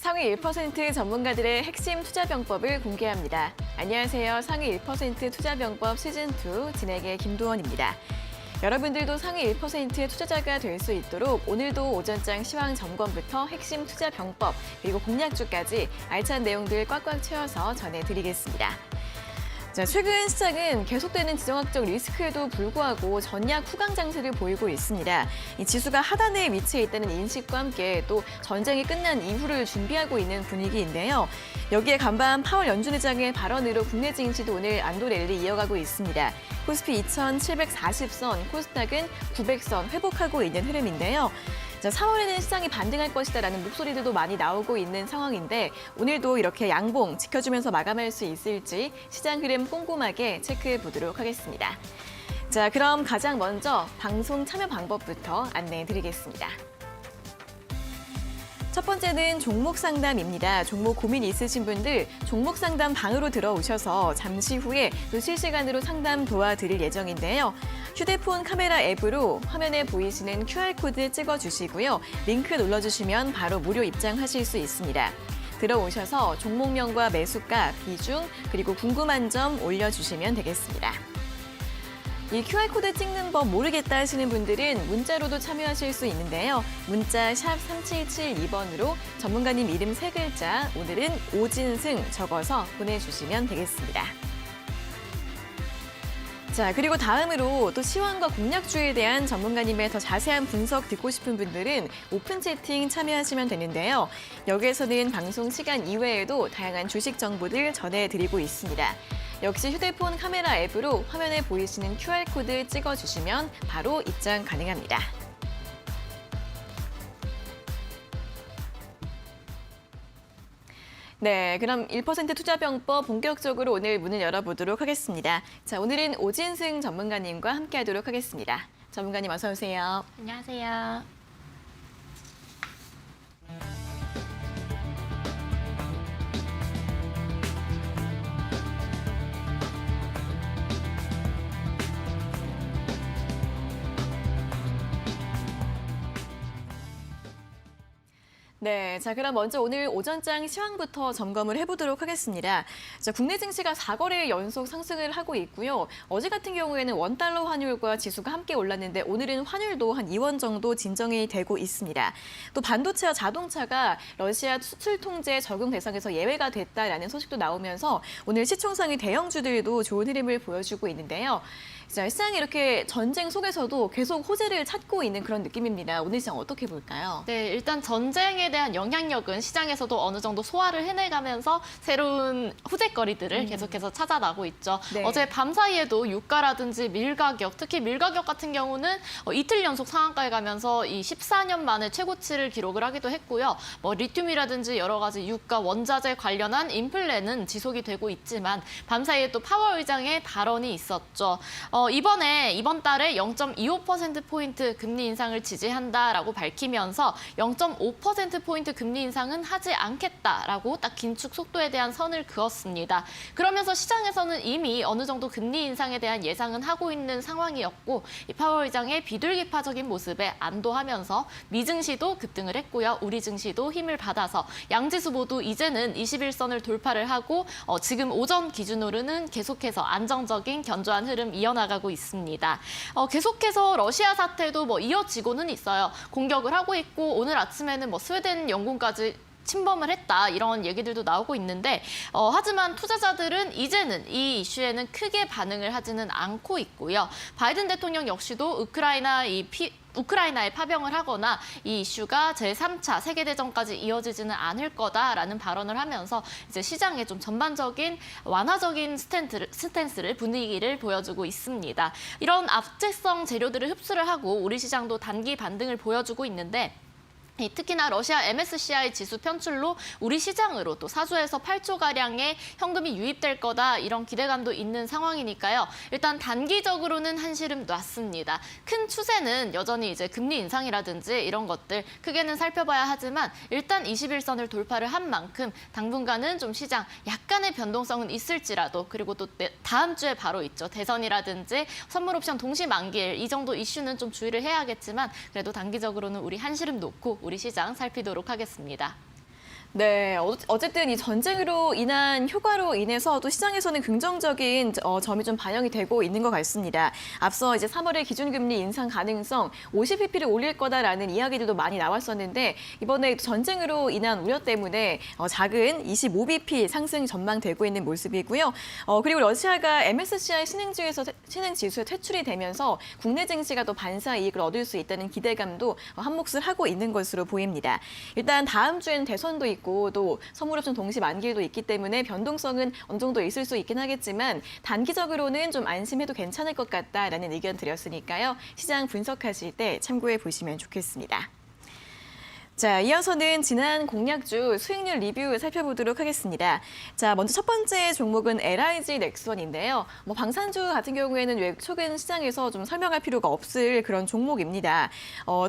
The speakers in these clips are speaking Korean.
상위 1% 전문가들의 핵심 투자 병법을 공개합니다. 안녕하세요. 상위 1% 투자 병법 시즌2 진행의 김도원입니다. 여러분들도 상위 1%의 투자자가 될 수 있도록 오늘도 오전장 시황 점검부터 핵심 투자 병법 그리고 공략주까지 알찬 내용들 꽉꽉 채워서 전해드리겠습니다. 자, 최근 시장은 계속되는 지정학적 리스크에도 불구하고 전약 후강 장세를 보이고 있습니다. 이 지수가 하단에 위치해 있다는 인식과 함께 또 전쟁이 끝난 이후를 준비하고 있는 분위기인데요. 여기에 간밤 파월 연준 의장의 발언으로 국내 증시도 오늘 안도 랠리 이어가고 있습니다. 코스피 2,740선, 코스닥은 900선 회복하고 있는 흐름인데요. 자, 4월에는 시장이 반등할 것이다라는 목소리들도 많이 나오고 있는 상황인데 오늘도 이렇게 양봉 지켜주면서 마감할 수 있을지 시장 흐름 꼼꼼하게 체크해 보도록 하겠습니다. 자, 그럼 가장 먼저 방송 참여 방법부터 안내해 드리겠습니다. 첫 번째는 종목 상담입니다. 종목 고민 있으신 분들 종목 상담 방으로 들어오셔서 잠시 후에 또 실시간으로 상담 도와드릴 예정인데요. 휴대폰 카메라 앱으로 화면에 보이시는 QR코드 찍어주시고요. 링크 눌러주시면 바로 무료 입장하실 수 있습니다. 들어오셔서 종목명과 매수가, 비중, 그리고 궁금한 점 올려주시면 되겠습니다. 이 QR코드 찍는 법 모르겠다 하시는 분들은 문자로도 참여하실 수 있는데요. 문자 샵 3772번으로 전문가님 이름 3글자, 오늘은 오진승 적어서 보내주시면 되겠습니다. 자, 그리고 다음으로 또 시황과 공략주에 대한 전문가님의 더 자세한 분석 듣고 싶은 분들은 오픈 채팅 참여하시면 되는데요. 여기에서는 방송 시간 이외에도 다양한 주식 정보들 전해드리고 있습니다. 역시 휴대폰 카메라 앱으로 화면에 보이시는 QR코드 찍어주시면 바로 입장 가능합니다. 네, 그럼 1% 투자병법 본격적으로 오늘 문을 열어보도록 하겠습니다. 자, 오늘은 오진승 전문가님과 함께하도록 하겠습니다. 전문가님 어서 오세요. 안녕하세요. 네, 자 그럼 먼저 오늘 오전장 시황부터 점검을 해보도록 하겠습니다. 자, 국내 증시가 4거래 연속 상승을 하고 있고요. 어제 같은 경우에는 원달러 환율과 지수가 함께 올랐는데 오늘은 환율도 한 2원 정도 진정이 되고 있습니다. 또 반도체와 자동차가 러시아 수출 통제 적용 대상에서 예외가 됐다라는 소식도 나오면서 오늘 시총상위 대형주들도 좋은 흐름을 보여주고 있는데요. 자, 시장이 이렇게 전쟁 속에서도 계속 호재를 찾고 있는 그런 느낌입니다. 오늘 시장 어떻게 볼까요? 네, 일단 전쟁에 대한 영향력은 시장에서도 어느 정도 소화를 해내가면서 새로운 호재거리들을 계속해서 찾아나고 있죠. 네. 어제 밤 사이에도 유가라든지 밀 가격, 특히 밀 가격 같은 경우는 이틀 연속 상한가에 가면서 이 14년 만에 최고치를 기록을 하기도 했고요. 리튬이라든지 여러 가지 유가, 원자재 관련한 인플레는 지속이 되고 있지만 밤 사이에 또 파월 의장의 발언이 있었죠. 이번 달에 0.25%포인트 금리 인상을 지지한다라고 밝히면서 0.5%포인트 금리 인상은 하지 않겠다라고 딱 긴축 속도에 대한 선을 그었습니다. 그러면서 시장에서는 이미 어느 정도 금리 인상에 대한 예상은 하고 있는 상황이었고 이 파월 의장의 비둘기파적인 모습에 안도하면서 미 증시도 급등을 했고요. 우리 증시도 힘을 받아서 양지수 모두 이제는 21선을 돌파를 하고 지금 오전 기준으로는 계속해서 안정적인 견조한 흐름 이어나가고 있습니다. 계속해서 러시아 사태도 이어지고는 있어요. 공격을 하고 있고 오늘 아침에는 스웨덴 영군까지 침범을 했다 이런 얘기들도 나오고 있는데 하지만 투자자들은 이제는 이 이슈에는 크게 반응을 하지는 않고 있고요. 바이든 대통령 역시도 우크라이나에 파병을 하거나 이 이슈가 제3차 세계대전까지 이어지지는 않을 거다라는 발언을 하면서 이제 시장에 좀 전반적인 완화적인 스탠스를 분위기를 보여주고 있습니다. 이런 압제성 재료들을 흡수를 하고 우리 시장도 단기 반등을 보여주고 있는데 특히나 러시아 MSCI 지수 편출로 우리 시장으로 또 4조에서 8조가량의 현금이 유입될 거다 이런 기대감도 있는 상황이니까요. 일단 단기적으로는 한시름 놨습니다. 큰 추세는 여전히 이제 금리 인상이라든지 이런 것들 크게는 살펴봐야 하지만 일단 21선을 돌파를 한 만큼 당분간은 좀 시장 약간의 변동성은 있을지라도 그리고 또 다음 주에 바로 있죠. 대선이라든지 선물 옵션 동시 만기일 이 정도 이슈는 좀 주의를 해야겠지만 그래도 단기적으로는 우리 한시름 놓고 우리 시장 살피도록 하겠습니다. 네, 어쨌든 이 전쟁으로 인한 효과로 인해서 또 시장에서는 긍정적인 점이 좀 반영이 되고 있는 것 같습니다. 앞서 이제 3월에 기준금리 인상 가능성 50bp를 올릴 거다라는 이야기들도 많이 나왔었는데 이번에 전쟁으로 인한 우려 때문에 작은 25bp 상승 전망되고 있는 모습이고요. 그리고 러시아가 MSCI 신흥지수에 퇴출이 되면서 국내 증시가 또 반사 이익을 얻을 수 있다는 기대감도 한몫을 하고 있는 것으로 보입니다. 일단 다음 주에는 대선도 있고 또 선물옵션 동시 만기일도 있기 때문에 변동성은 어느 정도 있을 수 있긴 하겠지만 단기적으로는 좀 안심해도 괜찮을 것 같다라는 의견 드렸으니까요. 시장 분석하실 때 참고해 보시면 좋겠습니다. 자, 이어서는 지난 공약주 수익률 리뷰 살펴보도록 하겠습니다. 자, 먼저 첫 번째 종목은 LIG 넥스원인데요. 방산주 같은 경우에는 최근 시장에서 좀 설명할 필요가 없을 그런 종목입니다.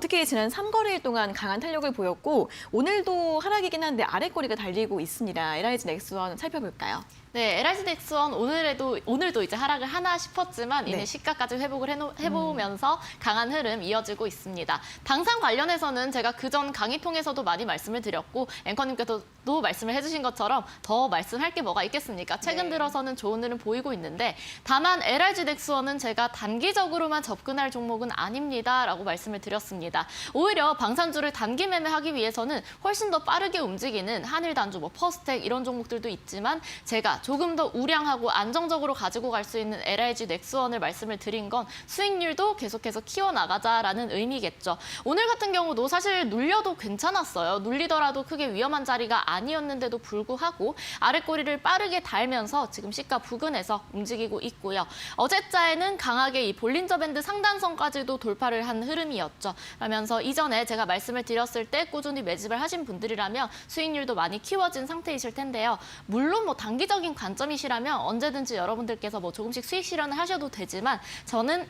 특히 지난 3거래일 동안 강한 탄력을 보였고 오늘도 하락이긴 한데 아래꼬리가 달리고 있습니다. LIG 넥스원 살펴볼까요? 네, LIG 넥스원 오늘도 이제 하락을 하나 싶었지만 이내 네. 시가까지 회복을 해보면서 강한 흐름 이어지고 있습니다. 당산 관련해서는 제가 그전 강의통에서도 많이 말씀을 드렸고 앵커님께서도 말씀을 해주신 것처럼 더 말씀할 게 뭐가 있겠습니까? 최근 네. 들어서는 좋은 흐름 보이고 있는데 다만 LIG 넥스원은 제가 단기적으로만 접근할 종목은 아닙니다라고 말씀을 드렸습니다. 오히려 방산주를 단기 매매하기 위해서는 훨씬 더 빠르게 움직이는 한일단주, 퍼스텍 이런 종목들도 있지만 제가 조금 더 우량하고 안정적으로 가지고 갈 수 있는 LIG 넥스원을 말씀을 드린 건 수익률도 계속해서 키워나가자라는 의미겠죠. 오늘 같은 경우도 사실 눌려도 괜찮았어요. 눌리더라도 크게 위험한 자리가 아니었는데도 불구하고 아랫꼬리를 빠르게 달면서 지금 시가 부근에서 움직이고 있고요. 어제자에는 강하게 이 볼린저 밴드 상단선까지도 돌파를 한 흐름이었죠. 그러면서 이전에 제가 말씀을 드렸을 때 꾸준히 매집을 하신 분들이라면 수익률도 많이 키워진 상태이실 텐데요. 물론 단기적인 관점이시라면 언제든지 여러분들께서 조금씩 수익 실현을 하셔도 되지만 저는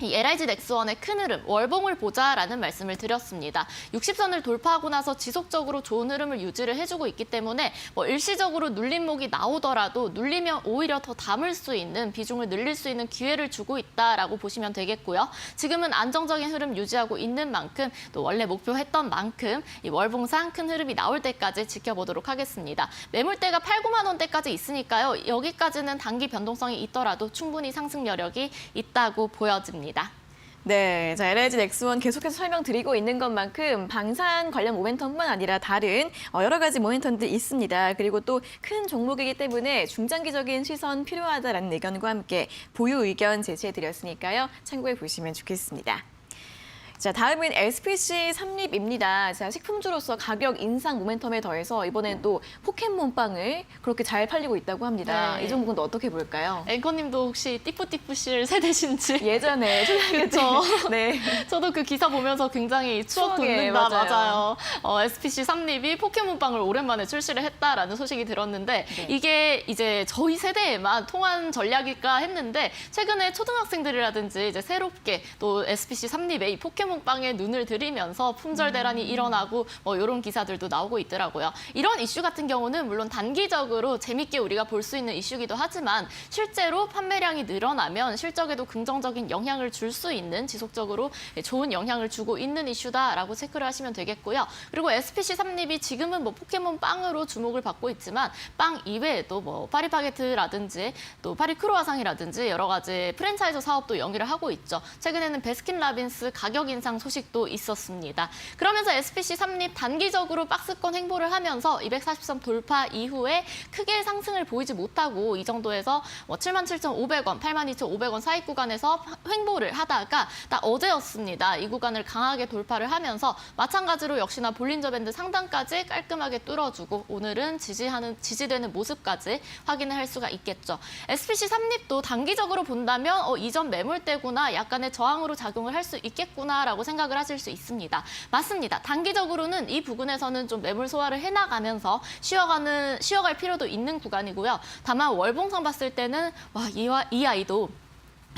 이 LIG 넥스원의 큰 흐름, 월봉을 보자라는 말씀을 드렸습니다. 60선을 돌파하고 나서 지속적으로 좋은 흐름을 유지를 해주고 있기 때문에 일시적으로 눌림목이 나오더라도 눌리면 오히려 더 담을 수 있는, 비중을 늘릴 수 있는 기회를 주고 있다라고 보시면 되겠고요. 지금은 안정적인 흐름 유지하고 있는 만큼 또 원래 목표했던 만큼 이 월봉상 큰 흐름이 나올 때까지 지켜보도록 하겠습니다. 매물대가 8, 9만 원대까지 있으니까요. 여기까지는 단기 변동성이 있더라도 충분히 상승 여력이 있다고 보여집니다. 네, 자, LIG 넥스원 계속해서 설명드리고 있는 것만큼 방산 관련 모멘텀뿐만 아니라 다른 여러 가지 모멘텀들 있습니다. 그리고 또 큰 종목이기 때문에 중장기적인 시선 필요하다라는 의견과 함께 보유 의견 제시해드렸으니까요. 참고해 보시면 좋겠습니다. 자, 다음은 SPC 삼립입니다. 자, 식품주로서 가격 인상 모멘텀에 더해서 이번엔 또 포켓몬빵을 그렇게 잘 팔리고 있다고 합니다. 네. 이 종목은 또 어떻게 볼까요? 앵커님도 혹시 띠뿌띠뿌실 세대신지? 예전에 그렇죠. 네. 저도 그 기사 보면서 굉장히 추억 추억에, 돋는다. 맞아요. SPC 삼립이 포켓몬빵을 오랜만에 출시를 했다라는 소식이 들었는데 네. 이게 이제 저희 세대에만 통한 전략일까 했는데 최근에 초등학생들이라든지 이제 새롭게 또 SPC 삼립에 이 포켓몬빵에 눈을 들이면서 품절 대란이 일어나고 이런 기사들도 나오고 있더라고요. 이런 이슈 같은 경우는 물론 단기적으로 재밌게 우리가 볼 수 있는 이슈기도 하지만 실제로 판매량이 늘어나면 실적에도 긍정적인 영향을 줄 수 있는 지속적으로 좋은 영향을 주고 있는 이슈다라고 체크를 하시면 되겠고요. 그리고 SPC 삼립이 지금은 포켓몬 빵으로 주목을 받고 있지만 빵 이외에도 파리바게트라든지 또 파리크로와상이라든지 여러 가지 프랜차이즈 사업도 연기를 하고 있죠. 최근에는 베스킨라빈스 가격 인상 소식도 있었습니다. 그러면서 SPC 삼립 단기적으로 박스권 횡보를 하면서 240선 돌파 이후에 크게 상승을 보이지 못하고 이 정도에서 77,500원, 82,500원 사이 구간에서 횡보를 하다가 딱 어제였습니다. 이 구간을 강하게 돌파를 하면서 마찬가지로 역시나 볼린저 밴드 상단까지 깔끔하게 뚫어주고 오늘은 지지되는 모습까지 확인을 할 수가 있겠죠. SPC 삼립도 단기적으로 본다면 이전 매물대구나 약간의 저항으로 작용을 할 수 있겠구나라고 생각을 하실 수 있습니다. 맞습니다. 단기적으로는 이 부근에서는 좀 매물 소화를 해나가면서 쉬어갈 필요도 있는 구간이고요. 다만 월봉상 봤을 때는 이 아이도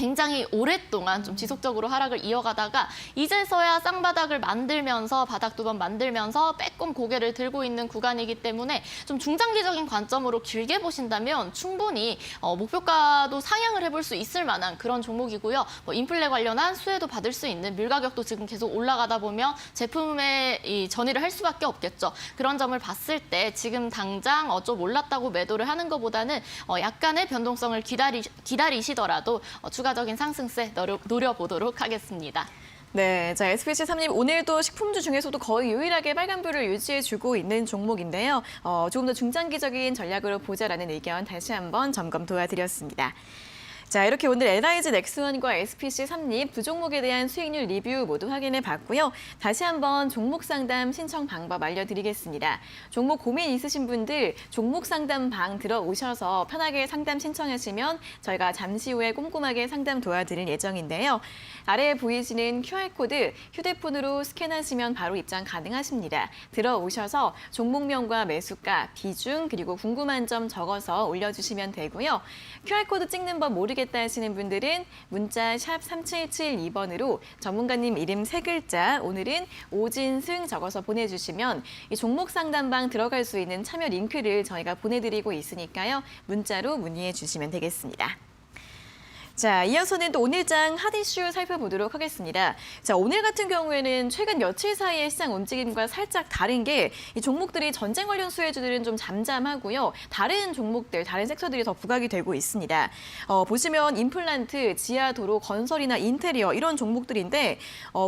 굉장히 오랫동안 좀 지속적으로 하락을 이어가다가 이제서야 쌍바닥을 만들면서 바닥 두 번 만들면서 빼꼼 고개를 들고 있는 구간이기 때문에 좀 중장기적인 관점으로 길게 보신다면 충분히 목표가도 상향을 해볼 수 있을 만한 그런 종목이고요. 인플레 관련한 수혜도 받을 수 있는 밀 가격도 지금 계속 올라가다 보면 제품에 전이를 할 수밖에 없겠죠. 그런 점을 봤을 때 지금 당장 좀 올랐다고 매도를 하는 것보다는 약간의 변동성을 기다리시더라도 추가적인 상승세 노려보도록 하겠습니다. 네, 자, SPC3님 오늘도 식품주 중에서도 거의 유일하게 빨간불을 유지해주고 있는 종목인데요. 조금 더 중장기적인 전략으로 보자라는 의견 다시 한번 점검 도와드렸습니다. 자, 이렇게 오늘 LIG 넥스원과 SPC3립 두 종목에 대한 수익률 리뷰 모두 확인해 봤고요. 다시 한번 종목 상담 신청 방법 알려드리겠습니다. 종목 고민 있으신 분들 종목 상담 방 들어오셔서 편하게 상담 신청하시면 저희가 잠시 후에 꼼꼼하게 상담 도와드릴 예정인데요. 아래에 보이시는 QR코드 휴대폰으로 스캔하시면 바로 입장 가능하십니다. 들어오셔서 종목명과 매수가, 비중, 그리고 궁금한 점 적어서 올려주시면 되고요. QR코드 찍는 법 모르겠다 하시는 분들은 문자 샵 3772번으로 전문가님 이름 3글자, 오늘은 오진승 적어서 보내주시면 이 종목 상담방 들어갈 수 있는 참여 링크를 저희가 보내드리고 있으니까요. 문자로 문의해 주시면 되겠습니다. 자, 이어서는 또 오늘장 핫 이슈 살펴보도록 하겠습니다. 자, 오늘 같은 경우에는 최근 며칠 사이의 시장 움직임과 살짝 다른 게 이 종목들이 전쟁 관련 수혜주들은 좀 잠잠하고요. 다른 종목들, 다른 섹터들이 더 부각이 되고 있습니다. 보시면 임플란트, 지하도로, 건설이나 인테리어 이런 종목들인데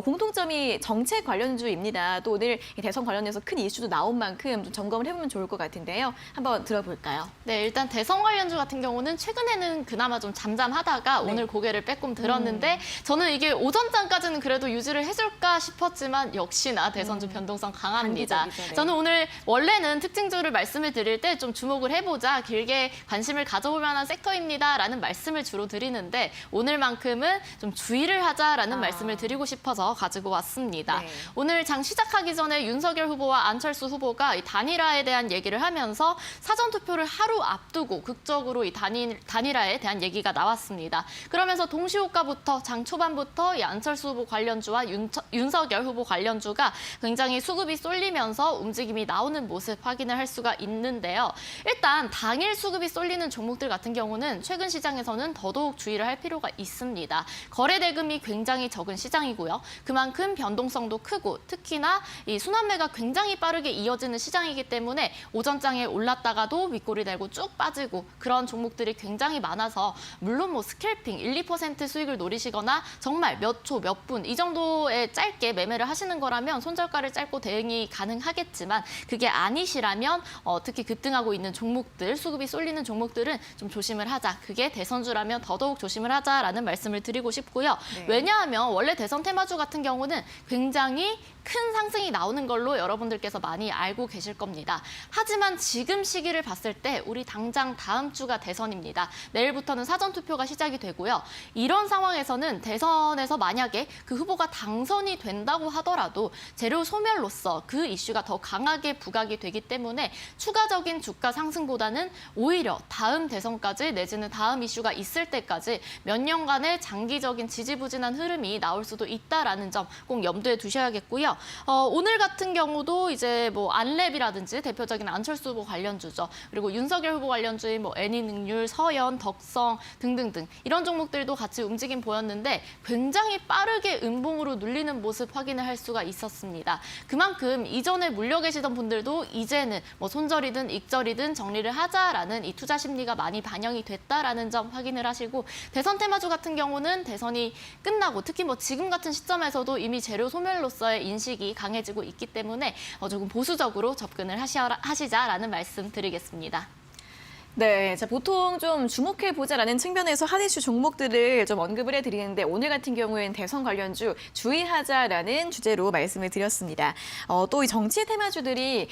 공통점이 정책 관련주입니다. 또 오늘 이 대선 관련해서 큰 이슈도 나온 만큼 좀 점검을 해보면 좋을 것 같은데요. 한번 들어볼까요? 네, 일단 대선 관련주 같은 경우는 최근에는 그나마 좀 잠잠하다가 오늘 고개를 빼꼼 들었는데 저는 이게 오전장까지는 그래도 유지를 해줄까 싶었지만 역시나 대선주 변동성 강합니다. 단기적이죠, 네. 저는 오늘 원래는 특징주를 말씀을 드릴 때 좀 주목을 해보자, 길게 관심을 가져볼 만한 섹터입니다라는 말씀을 주로 드리는데 오늘만큼은 좀 주의를 하자라는 말씀을 드리고 싶어서 가지고 왔습니다. 네. 오늘 장 시작하기 전에 윤석열 후보와 안철수 후보가 이 단일화에 대한 얘기를 하면서 사전투표를 하루 앞두고 극적으로 이 단일화에 대한 얘기가 나왔습니다. 그러면서 동시호가부터 장 초반부터 이 안철수 후보 관련주와 윤석열 후보 관련주가 굉장히 수급이 쏠리면서 움직임이 나오는 모습 확인을 할 수가 있는데요. 일단 당일 수급이 쏠리는 종목들 같은 경우는 최근 시장에서는 더더욱 주의를 할 필요가 있습니다. 거래 대금이 굉장히 적은 시장이고요. 그만큼 변동성도 크고 특히나 이 순환매가 굉장히 빠르게 이어지는 시장이기 때문에 오전장에 올랐다가도 윗꼬리 달고 쭉 빠지고 그런 종목들이 굉장히 많아서 물론 뭐 스캘핑 1, 2% 수익을 노리시거나 정말 몇 초, 몇 분 이 정도에 짧게 매매를 하시는 거라면 손절가를 짧고 대응이 가능하겠지만 그게 아니시라면 특히 급등하고 있는 종목들, 수급이 쏠리는 종목들은 좀 조심을 하자. 그게 대선주라면 더더욱 조심을 하자라는 말씀을 드리고 싶고요. 네. 왜냐하면 원래 대선 테마주 같은 경우는 굉장히 큰 상승이 나오는 걸로 여러분들께서 많이 알고 계실 겁니다. 하지만 지금 시기를 봤을 때 우리 당장 다음 주가 대선입니다. 내일부터는 사전투표가 시작이 되고요. 이런 상황에서는 대선에서 만약에 그 후보가 당선이 된다고 하더라도 재료 소멸로서 그 이슈가 더 강하게 부각이 되기 때문에 추가적인 주가 상승보다는 오히려 다음 대선까지 내지는 다음 이슈가 있을 때까지 몇 년간의 장기적인 지지부진한 흐름이 나올 수도 있다라는 점 꼭 염두에 두셔야겠고요. 오늘 같은 경우도 이제 뭐 안랩이라든지 대표적인 안철수 후보 관련주죠. 그리고 윤석열 후보 관련주인 뭐 애니능률, 서현, 덕성 등등등 이런 종목들도 같이 움직임 보였는데 굉장히 빠르게 음봉으로 눌리는 모습 확인을 할 수가 있었습니다. 그만큼 이전에 물려 계시던 분들도 이제는 뭐 손절이든 익절이든 정리를 하자라는 이 투자 심리가 많이 반영이 됐다라는 점 확인을 하시고 대선 테마주 같은 경우는 대선이 끝나고 특히 뭐 지금 같은 시점에서도 이미 재료 소멸로서의 인식이 강해지고 있기 때문에 조금 보수적으로 접근을 하시자라는 말씀 드리겠습니다. 네, 자, 보통 좀 주목해보자라는 측면에서 핫 이슈 종목들을 좀 언급을 해드리는데 오늘 같은 경우에는 대선 관련주 주의하자라는 주제로 말씀을 드렸습니다. 또 이 정치 테마주들이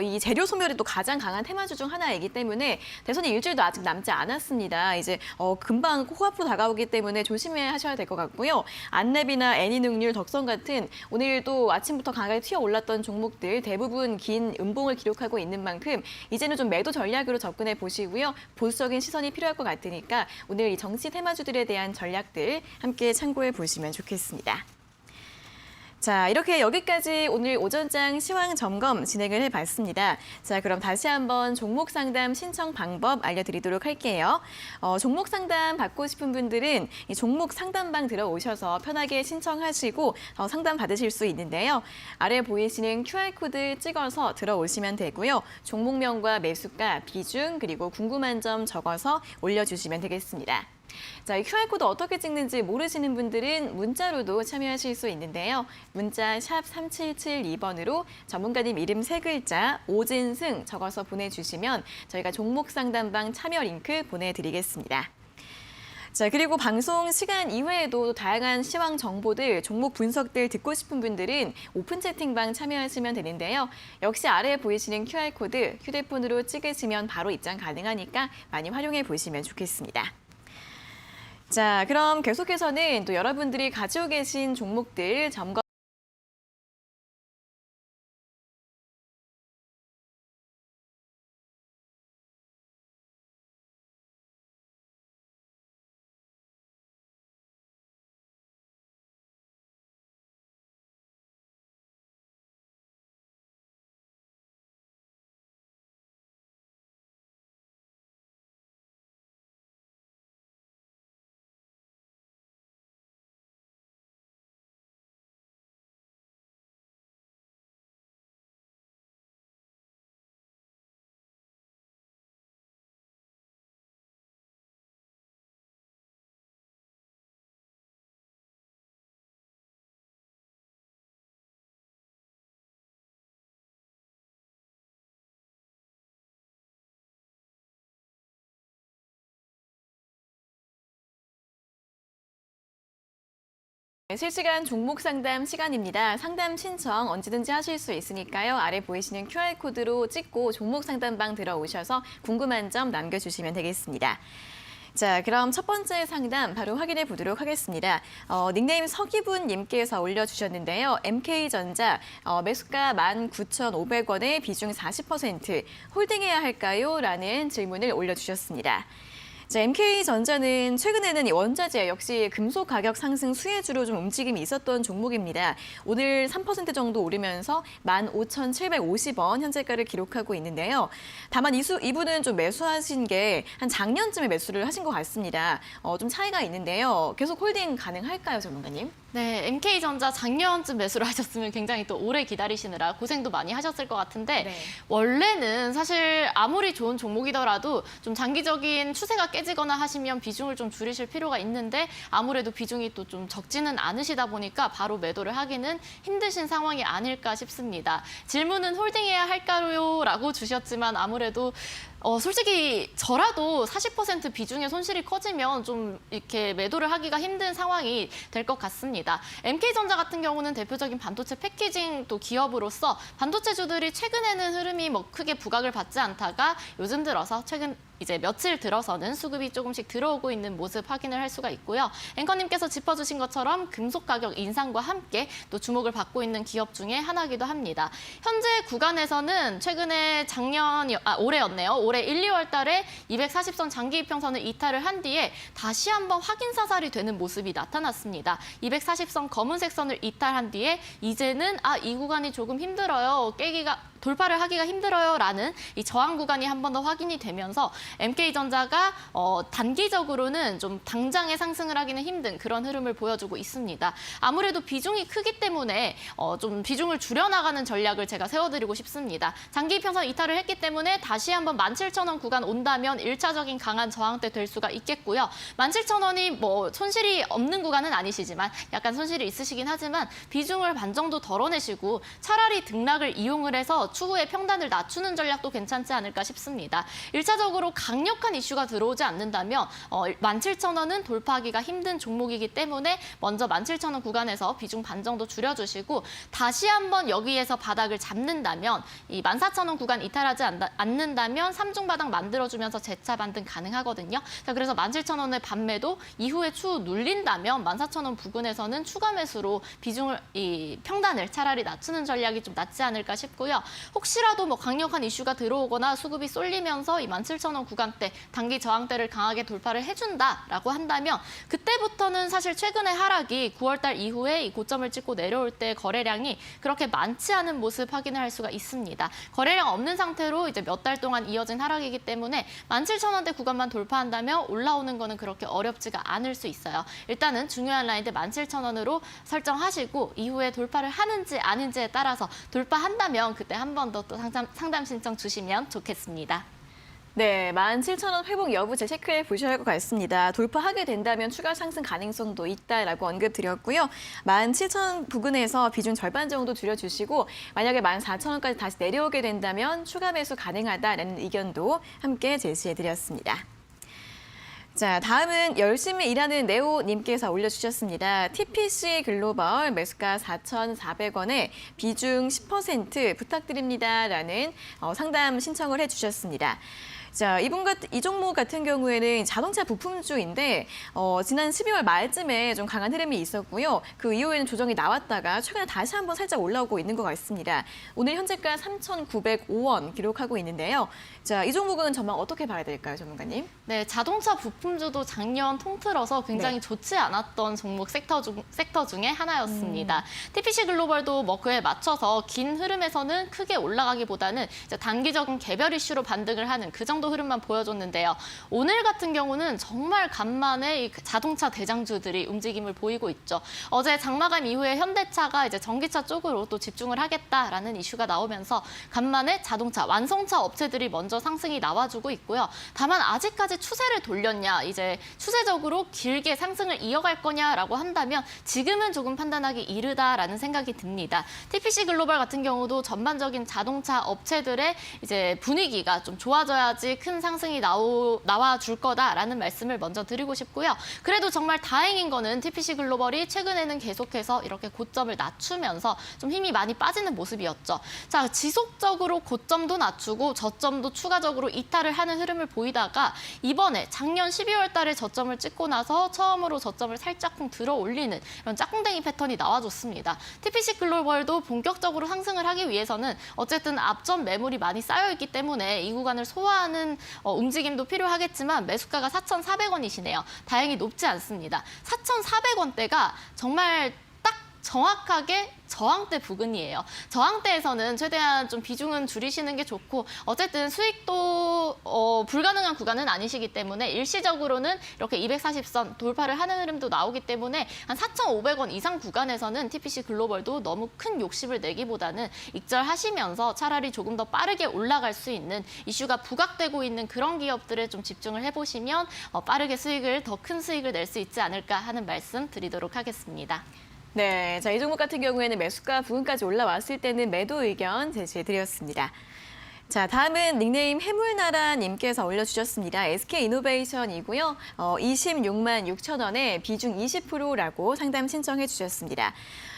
이 재료 소멸이 또 가장 강한 테마주 중 하나이기 때문에 대선이 일주일도 아직 남지 않았습니다. 이제 금방 코앞으로 다가오기 때문에 조심해 하셔야 될 것 같고요. 안랩이나 애니능률, 덕성 같은 오늘 또 아침부터 강하게 튀어올랐던 종목들 대부분 긴 음봉을 기록하고 있는 만큼 이제는 좀 매도 전략으로 접근해 보시면 보시고요. 보수적인 시선이 필요할 것 같으니까 오늘 이 정치 테마주들에 대한 전략들 함께 참고해 보시면 좋겠습니다. 자, 이렇게 여기까지 오늘 오전장 시황 점검 진행을 해봤습니다. 자, 그럼 다시 한번 종목 상담 신청 방법 알려드리도록 할게요. 종목 상담 받고 싶은 분들은 이 종목 상담방 들어오셔서 편하게 신청하시고 상담 받으실 수 있는데요. 아래 보이시는 QR코드 찍어서 들어오시면 되고요. 종목명과 매수가, 비중, 그리고 궁금한 점 적어서 올려주시면 되겠습니다. 자, 이 QR코드 어떻게 찍는지 모르시는 분들은 문자로도 참여하실 수 있는데요. 문자 샵 3772번으로 전문가님 이름 3글자 오진승 적어서 보내주시면 저희가 종목 상담방 참여 링크 보내드리겠습니다. 자, 그리고 방송 시간 이외에도 다양한 시황 정보들, 종목 분석들 듣고 싶은 분들은 오픈 채팅방 참여하시면 되는데요. 역시 아래에 보이시는 QR코드 휴대폰으로 찍으시면 바로 입장 가능하니까 많이 활용해 보시면 좋겠습니다. 자, 그럼 계속해서는 또 여러분들이 가지고 계신 종목들 점검 실시간 종목 상담 시간입니다. 상담 신청 언제든지 하실 수 있으니까요. 아래 보이시는 QR코드로 찍고 종목 상담방 들어오셔서 궁금한 점 남겨주시면 되겠습니다. 자, 그럼 첫 번째 상담 바로 확인해 보도록 하겠습니다. 닉네임 서기분 님께서 올려주셨는데요. MK전자 매수가 19,500원에 비중 40% 홀딩해야 할까요? 라는 질문을 올려주셨습니다. 자, MK전자는 최근에는 이 원자재 역시 금속 가격 상승 수혜주로 좀 움직임이 있었던 종목입니다. 오늘 3% 정도 오르면서 15,750원 현재가를 기록하고 있는데요. 다만 이분은 좀 매수하신 게 한 작년쯤에 매수를 하신 것 같습니다. 좀 차이가 있는데요. 계속 홀딩 가능할까요, 전문가님? 네, MK전자 작년쯤 매수를 하셨으면 굉장히 또 오래 기다리시느라 고생도 많이 하셨을 것 같은데 네. 원래는 사실 아무리 좋은 종목이더라도 좀 장기적인 추세가 깨지거나 하시면 비중을 좀 줄이실 필요가 있는데 아무래도 비중이 또 좀 적지는 않으시다 보니까 바로 매도를 하기는 힘드신 상황이 아닐까 싶습니다. 질문은 홀딩해야 할까요? 라고 주셨지만 아무래도 솔직히 저라도 40% 비중의 손실이 커지면 좀 이렇게 매도를 하기가 힘든 상황이 될 것 같습니다. MK전자 같은 경우는 대표적인 반도체 패키징 또 기업으로서 반도체주들이 최근에는 흐름이 뭐 크게 부각을 받지 않다가 요즘 들어서 최근 이제 며칠 들어서는 수급이 조금씩 들어오고 있는 모습 확인을 할 수가 있고요. 앵커님께서 짚어주신 것처럼 금속 가격 인상과 함께 또 주목을 받고 있는 기업 중에 하나이기도 합니다. 현재 구간에서는 최근에 올해였네요. 올해 1, 2월 달에 240선 장기 이평선을 이탈을 한 뒤에 다시 한번 확인 사살이 되는 모습이 나타났습니다. 240선 검은색 선을 이탈한 뒤에 이제는 이 구간이 조금 힘들어요. 돌파를 하기가 힘들어요라는 이 저항 구간이 한 번 더 확인이 되면서 MK전자가 단기적으로는 좀 당장의 상승을 하기는 힘든 그런 흐름을 보여주고 있습니다. 아무래도 비중이 크기 때문에 좀 비중을 줄여나가는 전략을 제가 세워드리고 싶습니다. 장기 이평선 이탈을 했기 때문에 다시 한번 17,000원 구간 온다면 1차적인 강한 저항대 될 수가 있겠고요. 17,000원이 뭐 손실이 없는 구간은 아니시지만 약간 손실이 있으시긴 하지만 비중을 반 정도 덜어내시고 차라리 등락을 이용을 해서 추후에 평단을 낮추는 전략도 괜찮지 않을까 싶습니다. 1차적으로 강력한 이슈가 들어오지 않는다면 17,000원은 돌파하기가 힘든 종목이기 때문에 먼저 17,000원 구간에서 비중 반 정도 줄여주시고 다시 한번 여기에서 바닥을 잡는다면 이 14,000원 구간 이탈하지 않는다면 3중 바닥 만들어주면서 재차 반등 가능하거든요. 자, 그래서 17,000원의 반매도 이후에 추후 눌린다면 14,000원 부근에서는 추가 매수로 평단을 차라리 낮추는 전략이 좀 낫지 않을까 싶고요. 혹시라도 뭐 강력한 이슈가 들어오거나 수급이 쏠리면서 이 17,000원 구간대, 단기 저항대를 강하게 돌파를 해준다라고 한다면 그때부터는 사실 최근의 하락이 9월달 이후에 이 고점을 찍고 내려올 때 거래량이 그렇게 많지 않은 모습 확인을 할 수가 있습니다. 거래량 없는 상태로 이제 몇 달 동안 이어진 하락이기 때문에 17,000원대 구간만 돌파한다면 올라오는 거는 그렇게 어렵지가 않을 수 있어요. 일단은 중요한 라인대 17,000원으로 설정하시고 이후에 돌파를 하는지 아닌지에 따라서 돌파한다면 그때 한 번 더 또 상담 신청 주시면 좋겠습니다. 네, 17,000원 회복 여부 체크해 보셔야 할 것 같습니다. 돌파하게 된다면 추가 상승 가능성도 있다라고 언급드렸고요. 17,000원 부근에서 비중 절반 정도 줄여주시고 만약에 14,000원까지 다시 내려오게 된다면 추가 매수 가능하다라는 의견도 함께 제시해드렸습니다. 자, 다음은 열심히 일하는 네오님께서 올려주셨습니다. TPC 글로벌 매수가 4,400원에 비중 10% 부탁드립니다라는 상담 신청을 해주셨습니다. 자, 이 종목 같은 경우에는 자동차 부품주인데 지난 12월 말쯤에 좀 강한 흐름이 있었고요. 그 이후에는 조정이 나왔다가 최근에 다시 한번 살짝 올라오고 있는 것 같습니다. 오늘 현재가 3,905원 기록하고 있는데요. 자, 이 종목은 전망 어떻게 봐야 될까요, 전문가님? 네, 자동차 부품주도 작년 통틀어서 굉장히 좋지 않았던 종목 섹터 중에 하나였습니다. TPC 글로벌도 뭐 그에 맞춰서 긴 흐름에서는 크게 올라가기보다는 이제 단기적인 개별 이슈로 반등을 하는 그 정도 흐름만 보여줬는데요. 오늘 같은 경우는 정말 간만에 이 자동차 대장주들이 움직임을 보이고 있죠. 어제 장마감 이후에 현대차가 이제 전기차 쪽으로 또 집중을 하겠다라는 이슈가 나오면서 간만에 자동차 완성차 업체들이 먼저 상승이 나와주고 있고요. 다만 아직까지 추세를 돌렸냐, 이제 추세적으로 길게 상승을 이어갈 거냐라고 한다면 지금은 조금 판단하기 이르다라는 생각이 듭니다. TPC 글로벌 같은 경우도 전반적인 자동차 업체들의 이제 분위기가 좀 좋아져야지 큰 상승이 나와 줄 거다라는 말씀을 먼저 드리고 싶고요. 그래도 정말 다행인 거는 TPC 글로벌이 최근에는 계속해서 이렇게 고점을 낮추면서 좀 힘이 많이 빠지는 모습이었죠. 자, 지속적으로 고점도 낮추고 저점도 추가적으로 이탈을 하는 흐름을 보이다가 이번에 작년 12월 달에 저점을 찍고 나서 처음으로 저점을 살짝쿵 들어 올리는 이런 짝꿍댕이 패턴이 나와줬습니다. TPC 글로벌도 본격적으로 상승을 하기 위해서는 어쨌든 앞전 매물이 많이 쌓여있기 때문에 이 구간을 소화하는 움직임도 필요하겠지만 매수가가 4,400원이시네요. 다행히 높지 않습니다. 4,400원대가 정말 딱 정확하게 저항대 부근이에요. 저항대에서는 최대한 좀 비중은 줄이시는 게 좋고 어쨌든 수익도 불가능한 구간은 아니시기 때문에 일시적으로는 이렇게 240선 돌파를 하는 흐름도 나오기 때문에 한 4,500원 이상 구간에서는 TPC 글로벌도 너무 큰 욕심을 내기보다는 익절하시면서 차라리 조금 더 빠르게 올라갈 수 있는 이슈가 부각되고 있는 그런 기업들에 좀 집중을 해보시면 빠르게 더 큰 수익을 낼 수 있지 않을까 하는 말씀 드리도록 하겠습니다. 네, 자, 이 종목 같은 경우에는 매수가 부근까지 올라왔을 때는 매도 의견 제시해드렸습니다. 자, 다음은 닉네임 해물나라님께서 올려주셨습니다. SK이노베이션이고요. 26만 6천 원에 비중 20%라고 상담 신청해 주셨습니다.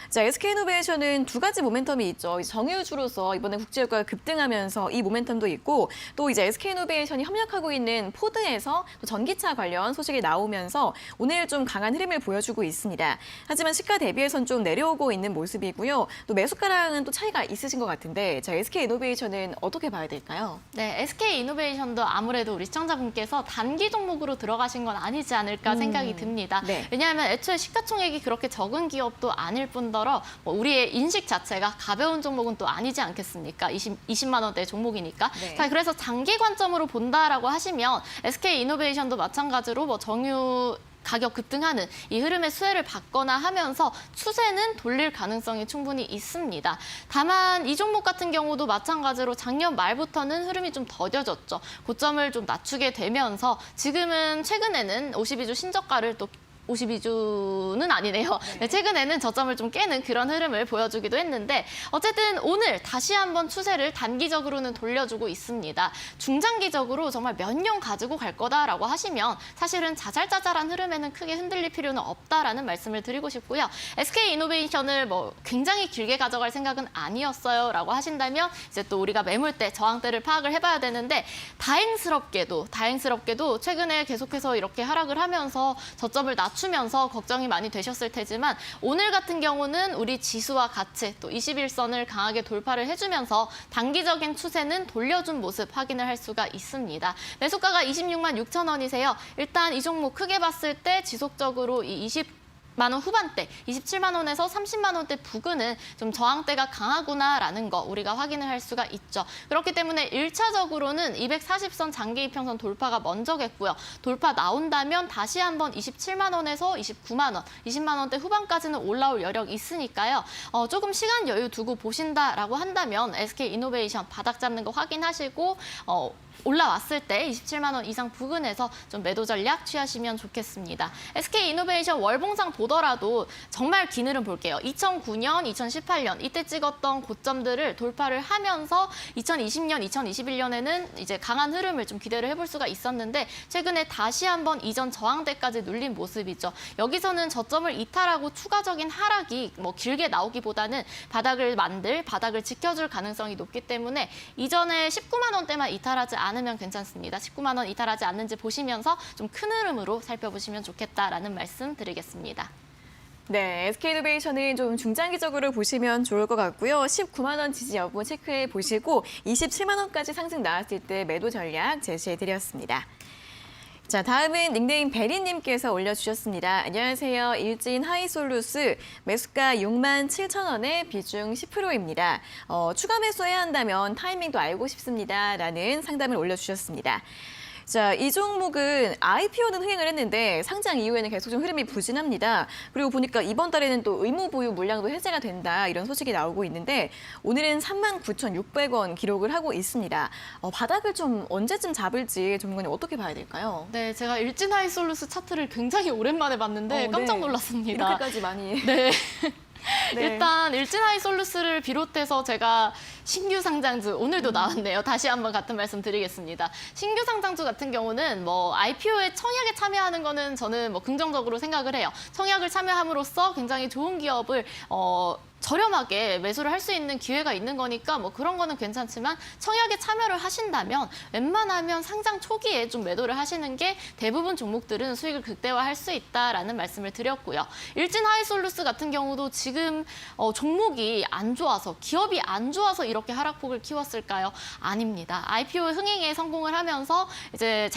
자, SK이노베이션은 두 가지 모멘텀이 있죠. 정유주로서 이번에 국제유가가 급등하면서 이 모멘텀도 있고 또 이제 SK이노베이션이 협력하고 있는 포드에서 또 전기차 관련 소식이 나오면서 오늘 좀 강한 흐름을 보여주고 있습니다. 하지만 시가 대비해선 좀 내려오고 있는 모습이고요. 또 매수가랑은 또 차이가 있으신 것 같은데 자, SK이노베이션은 어떻게 봐야 될까요? 네, SK이노베이션도 아무래도 우리 시청자분께서 단기 종목으로 들어가신 건 아니지 않을까 생각이 듭니다. 네. 왜냐하면 애초에 시가총액이 그렇게 적은 기업도 아닐 뿐더러 우리의 인식 자체가 가벼운 종목은 또 아니지 않겠습니까? 20만 원대 종목이니까. 네. 자, 그래서 장기 관점으로 본다라고 하시면 SK이노베이션도 마찬가지로 뭐 정유 가격 급등하는 이 흐름의 수혜를 받거나 하면서 추세는 돌릴 가능성이 충분히 있습니다. 다만 이 종목 같은 경우도 마찬가지로 작년 말부터는 흐름이 좀 더뎌졌죠. 고점을 좀 낮추게 되면서 지금은 최근에는 52주 신저가를 또 52주는 아니네요. 네, 최근에는 저점을 좀 깨는 그런 흐름을 보여주기도 했는데 어쨌든 오늘 다시 한번 추세를 단기적으로는 돌려주고 있습니다. 중장기적으로 정말 몇 년 가지고 갈 거다라고 하시면 사실은 자잘자잘한 흐름에는 크게 흔들릴 필요는 없다라는 말씀을 드리고 싶고요. SK이노베이션을 뭐 굉장히 길게 가져갈 생각은 아니었어요라고 하신다면 이제 또 우리가 매물대, 저항대를 파악을 해봐야 되는데 다행스럽게도 최근에 계속해서 이렇게 하락을 하면서 저점을 맞추면서 걱정이 많이 되셨을 테지만 오늘 같은 경우는 우리 지수와 같이 또 21선을 강하게 돌파를 해주면서 단기적인 추세는 돌려준 모습 확인을 할 수가 있습니다. 매수가가 26만 6천 원이세요. 일단 이 종목 크게 봤을 때 지속적으로 이 20만 원 후반대, 27만 원에서 30만 원대 부근은 좀 저항대가 강하구나라는 거 우리가 확인을 할 수가 있죠. 그렇기 때문에 1차적으로는 240선 장기 이평선 돌파가 먼저겠고요. 돌파 나온다면 다시 한번 27만 원에서 29만 원, 20만 원대 후반까지는 올라올 여력이 있으니까요. 조금 시간 여유 두고 보신다라고 한다면 SK이노베이션 바닥 잡는 거 확인하시고 올라왔을 때 27만 원 이상 부근에서 좀 매도 전략 취하시면 좋겠습니다. SK이노베이션 월봉상 보더라도 정말 긴 흐름 볼게요. 2009년, 2018년 이때 찍었던 고점들을 돌파를 하면서 2020년, 2021년에는 이제 강한 흐름을 좀 기대를 해볼 수가 있었는데 최근에 다시 한번 이전 저항대까지 눌린 모습이죠. 여기서는 저점을 이탈하고 추가적인 하락이 뭐 길게 나오기보다는 바닥을 지켜줄 가능성이 높기 때문에 이전에 19만 원대만 이탈하지 않으면 괜찮습니다. 19만 원 이탈하지 않는지 보시면서 좀 큰 흐름으로 살펴보시면 좋겠다라는 말씀 드리겠습니다. 네, SK이노베이션은 좀 중장기적으로 보시면 좋을 것 같고요. 19만 원 지지 여부 체크해 보시고 27만 원까지 상승 나왔을 때 매도 전략 제시해 드렸습니다. 자, 다음은 닉네임 베리님께서 올려주셨습니다. 안녕하세요. 일진 하이솔루스 매수가 6만 7천 원에 비중 10%입니다. 추가 매수해야 한다면 타이밍도 알고 싶습니다. 라는 상담을 올려주셨습니다. 자, 이 종목은 IPO는 흥행을 했는데 상장 이후에는 계속 좀 흐름이 부진합니다. 그리고 보니까 이번 달에는 또 의무 보유 물량도 해제가 된다 이런 소식이 나오고 있는데 오늘은 39,600원 기록을 하고 있습니다. 바닥을 좀 언제쯤 잡을지 전문가님 어떻게 봐야 될까요? 네, 제가 일진 하이솔루스 차트를 굉장히 오랜만에 봤는데 깜짝 네. 놀랐습니다. 이렇게까지 많이. 네. 네. 일단 일진 하이솔루스를 비롯해서 제가 신규 상장주 오늘도 나왔네요. 다시 한번 같은 말씀 드리겠습니다. 신규 상장주 같은 경우는 뭐 IPO에 청약에 참여하는 거는 저는 뭐 긍정적으로 생각을 해요. 청약을 참여함으로써 굉장히 좋은 기업을 저렴하게 매수를 할 수 있는 기회가 있는 거니까 뭐 그런 거는 괜찮지만 청약에 참여를 하신다면 웬만하면 상장 초기에 좀 매도를 하시는 게 대부분 종목들은 수익을 극대화할 수 있다라는 말씀을 드렸고요. 일진 하이솔루스 같은 경우도 지금 종목이 안 좋아서 기업이 안 좋아서 이렇게 하락폭을 키웠을까요? 아닙니다. IPO 흥행에 성공을 하면서 이제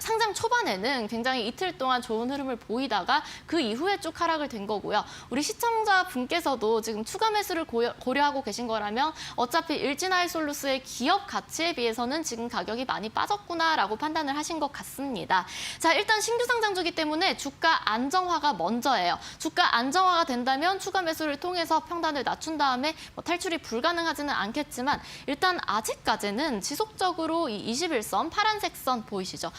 상장 초반에는 굉장히 이틀 동안 좋은 흐름을 보이다가 그 이후에 쭉 하락을 된 거고요. 우리 시청자분께서도 지금 추가 매수를 고려하고 계신 거라면 어차피 일진하이솔루스의 기업 가치에 비해서는 지금 가격이 많이 빠졌구나라고 판단을 하신 것 같습니다. 자, 일단 신규 상장주기 때문에 주가 안정화가 먼저예요. 주가 안정화가 된다면 추가 매수를 통해서 평단을 낮춘 다음에 뭐 탈출이 불가능하지는 않겠지만 일단 아직까지는 지속적으로 이 21선 파란색 선 보이시죠?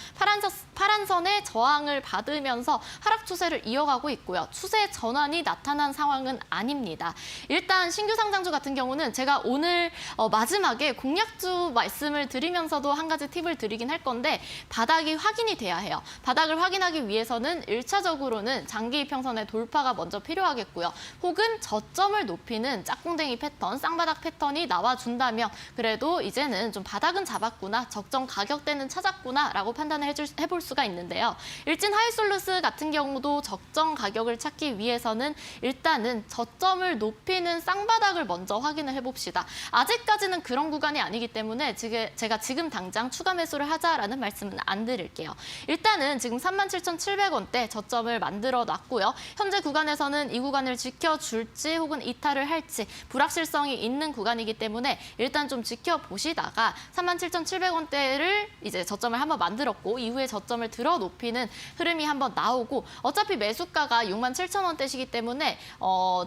파란 선의 저항을 받으면서 하락 추세를 이어가고 있고요. 추세 전환이 나타난 상황은 아닙니다. 일단 신규 상장주 같은 경우는 제가 오늘 마지막에 공략주 말씀을 드리면서도 한 가지 팁을 드리긴 할 건데 바닥이 확인이 돼야 해요. 바닥을 확인하기 위해서는 1차적으로는 장기 이평선의 돌파가 먼저 필요하겠고요. 혹은 저점을 높이는 짝꿍댕이 패턴, 쌍바닥 패턴이 나와준다면 그래도 이제는 좀 바닥은 잡았구나, 적정 가격대는 찾았구나라고 판단을 해볼 수가 있는데요. 일진 하이솔루스 같은 경우도 적정 가격을 찾기 위해서는 일단은 저점을 높이는 쌍바닥을 먼저 확인을 해봅시다. 아직까지는 그런 구간이 아니기 때문에 제가 지금 당장 추가 매수를 하자라는 말씀은 안 드릴게요. 일단은 지금 37,700원대 저점을 만들어 놨고요. 현재 구간에서는 이 구간을 지켜줄지 혹은 이탈을 할지 불확실성이 있는 구간이기 때문에 일단 좀 지켜보시다가 37,700원대를 이제 저점을 한번 만들었고 이후에 저점을 들어 높이는 흐름이 한번 나오고 어차피 매수가가 67,000원대시기 때문에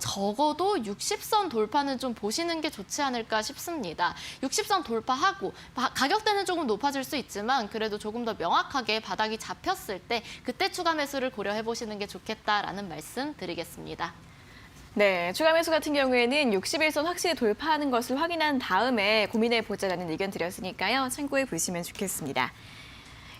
적어도 60선 돌파는 좀 보시는 게 좋지 않을까 싶습니다. 60선 돌파하고 가격대는 조금 높아질 수 있지만 그래도 조금 더 명확하게 바닥이 잡혔을 때 그때 추가 매수를 고려해 보시는 게 좋겠다라는 말씀 드리겠습니다. 네, 추가 매수 같은 경우에는 61선 확실히 돌파하는 것을 확인한 다음에 고민해 보자라는 의견 드렸으니까요. 참고해 보시면 좋겠습니다.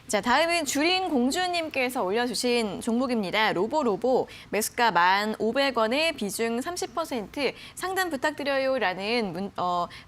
자, 다음은 주린 공주님께서 올려주신 종목입니다. 로보로보 매수가 1,500원에 비중 30% 상담 부탁드려요라는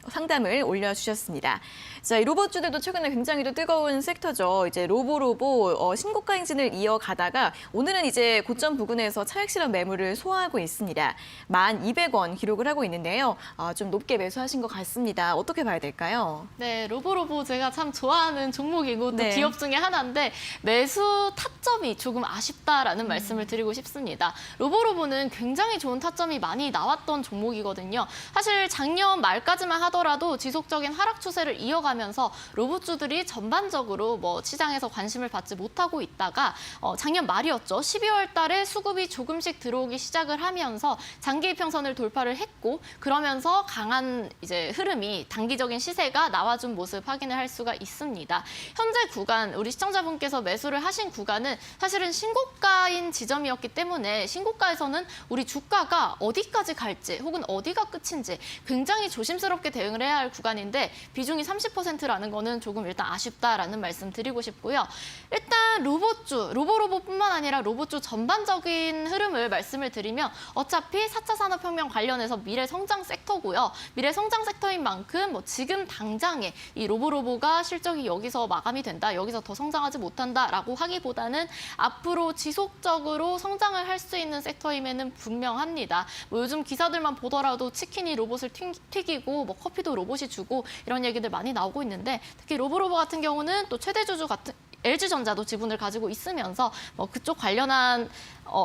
상담을 올려주셨습니다. 자, 이 로봇주들도 최근에 굉장히 또 뜨거운 섹터죠. 이제 로보로보 신고가 행진을 이어가다가 오늘은 이제 고점 부근에서 차익 실현 매물을 소화하고 있습니다. 1,200원 기록을 하고 있는데요. 좀 높게 매수하신 것 같습니다. 어떻게 봐야 될까요? 네, 로보로보 제가 참 좋아하는 종목이고 또 네. 기업 중에 하나인데 매수 타점이 조금 아쉽다라는 말씀을 드리고 싶습니다. 로보로보는 굉장히 좋은 타점이 많이 나왔던 종목이거든요. 사실 작년 말까지만 하더라도 지속적인 하락 추세를 이어가면서 로봇주들이 전반적으로 시장에서 관심을 받지 못하고 있다가 작년 말이었죠. 12월 달에 수급이 조금씩 들어오기 시작을 하면서 장기 이평선을 돌파를 했고 그러면서 강한 이제 흐름이 단기적인 시세가 나와준 모습 확인을 할 수가 있습니다. 현재 구간 우리 시청자분께서 매수를 하신 구간은 사실은 신고가인 지점이었기 때문에 신고가에서는 우리 주가가 어디까지 갈지 혹은 어디가 끝인지 굉장히 조심스럽게 대응을 해야 할 구간인데 비중이 30%라는 거는 조금 일단 아쉽다라는 말씀 드리고 싶고요. 일단 로보로보뿐만 아니라 로봇주 전반적인 흐름을 말씀을 드리면 어차피 4차 산업혁명 관련해서 미래 성장 섹터고요. 미래 성장 섹터인 만큼 지금 당장에 이 로보로보가 실적이 여기서 마감이 된다, 여기서 더 성장하지 못한다라고 하기보다는 앞으로 지속적으로 성장을 할 수 있는 섹터임에는 분명합니다. 요즘 기사들만 보더라도 치킨이 로봇을 튀기고 커피도 로봇이 주고 이런 얘기들 많이 나오고 있는데 특히 로보로보 같은 경우는 또 최대 주주 같은 LG전자도 지분을 가지고 있으면서 그쪽 관련한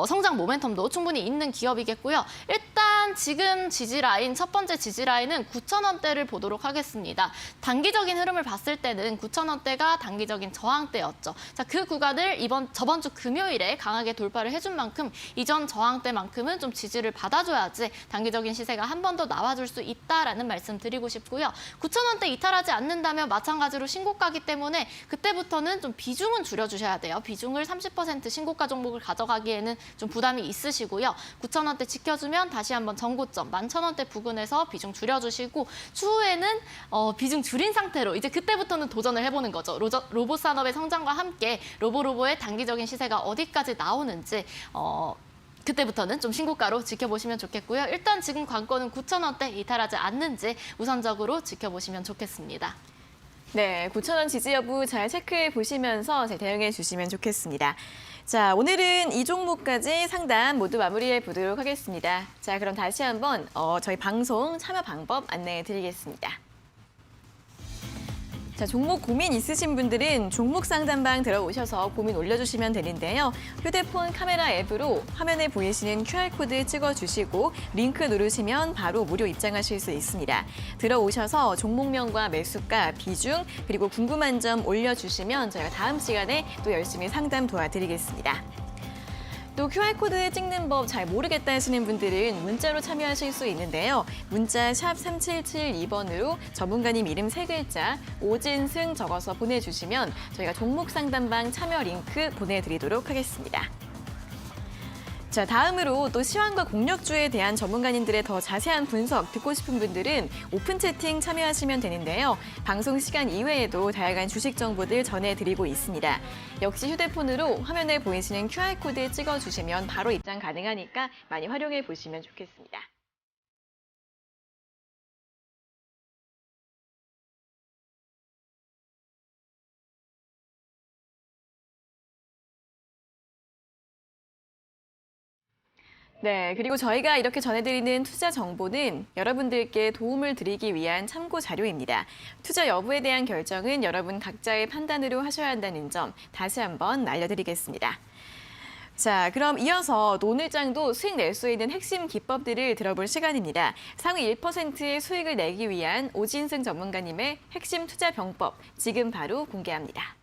성장 모멘텀도 충분히 있는 기업이겠고요. 일단 지금 지지라인, 첫 번째 지지라인은 9,000원대를 보도록 하겠습니다. 단기적인 흐름을 봤을 때는 9,000원대가 단기적인 저항대였죠. 자, 그 구간을 저번 주 금요일에 강하게 돌파를 해준 만큼 이전 저항대만큼은 좀 지지를 받아줘야지 단기적인 시세가 한 번 더 나와줄 수 있다라는 말씀 드리고 싶고요. 9,000원대 이탈하지 않는다면 마찬가지로 신고가기 때문에 그때부터는 좀 비중은 줄여주셔야 돼요. 비중을 30% 신고가 종목을 가져가기에는 좀 부담이 있으시고요. 9,000원대 지켜주면 다시 한번 전고점 11,000원대 부근에서 비중 줄여주시고 추후에는 비중 줄인 상태로 이제 그때부터는 도전을 해보는 거죠. 로봇 산업의 성장과 함께 로보로보의 단기적인 시세가 어디까지 나오는지 그때부터는 좀 신고가로 지켜보시면 좋겠고요. 일단 지금 관건은 9,000원대 이탈하지 않는지 우선적으로 지켜보시면 좋겠습니다. 네, 9,000원 지지 여부 잘 체크해 보시면서 대응해 주시면 좋겠습니다. 자, 오늘은 이 종목까지 상담 모두 마무리해 보도록 하겠습니다. 자, 그럼 다시 한번 저희 방송 참여 방법 안내해 드리겠습니다. 자, 종목 고민 있으신 분들은 종목 상담방 들어오셔서 고민 올려주시면 되는데요. 휴대폰 카메라 앱으로 화면에 보이시는 QR코드 찍어주시고 링크 누르시면 바로 무료 입장하실 수 있습니다. 들어오셔서 종목명과 매수가, 비중, 그리고 궁금한 점 올려주시면 저희가 다음 시간에 또 열심히 상담 도와드리겠습니다. 또 QR코드 찍는 법 잘 모르겠다 하시는 분들은 문자로 참여하실 수 있는데요. 문자 샵 3772번으로 전문가님 이름 3글자 오진승 적어서 보내주시면 저희가 종목 상담방 참여 링크 보내드리도록 하겠습니다. 자, 다음으로 또 시황과 공력주에 대한 전문가님들의 더 자세한 분석 듣고 싶은 분들은 오픈 채팅 참여하시면 되는데요. 방송 시간 이외에도 다양한 주식 정보들 전해드리고 있습니다. 역시 휴대폰으로 화면에 보이시는 QR코드 찍어주시면 바로 입장 가능하니까 많이 활용해 보시면 좋겠습니다. 네, 그리고 저희가 이렇게 전해드리는 투자 정보는 여러분들께 도움을 드리기 위한 참고 자료입니다. 투자 여부에 대한 결정은 여러분 각자의 판단으로 하셔야 한다는 점 다시 한번 알려드리겠습니다. 자, 그럼 이어서 오늘장도 수익 낼 수 있는 핵심 기법들을 들어볼 시간입니다. 상위 1%의 수익을 내기 위한 오진승 전문가님의 핵심 투자 병법 지금 바로 공개합니다.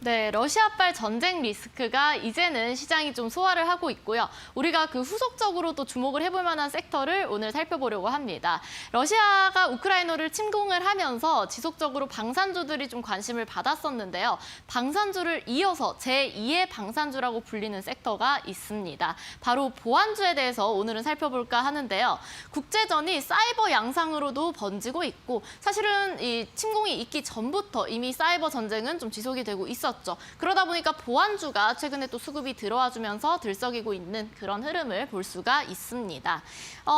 네, 러시아발 전쟁 리스크가 이제는 시장이 좀 소화를 하고 있고요. 우리가 그 후속적으로 또 주목을 해볼 만한 섹터를 오늘 살펴보려고 합니다. 러시아가 우크라이나를 침공을 하면서 지속적으로 방산주들이 좀 관심을 받았었는데요. 방산주를 이어서 제2의 방산주라고 불리는 섹터가 있습니다. 바로 보안주에 대해서 오늘은 살펴볼까 하는데요. 국제전이 사이버 양상으로도 번지고 있고 사실은 이 침공이 있기 전부터 이미 사이버 전쟁은 좀 지속이 되고 있었죠. 그러다 보니까 보안주가 최근에 또 수급이 들어와 주면서 들썩이고 있는 그런 흐름을 볼 수가 있습니다.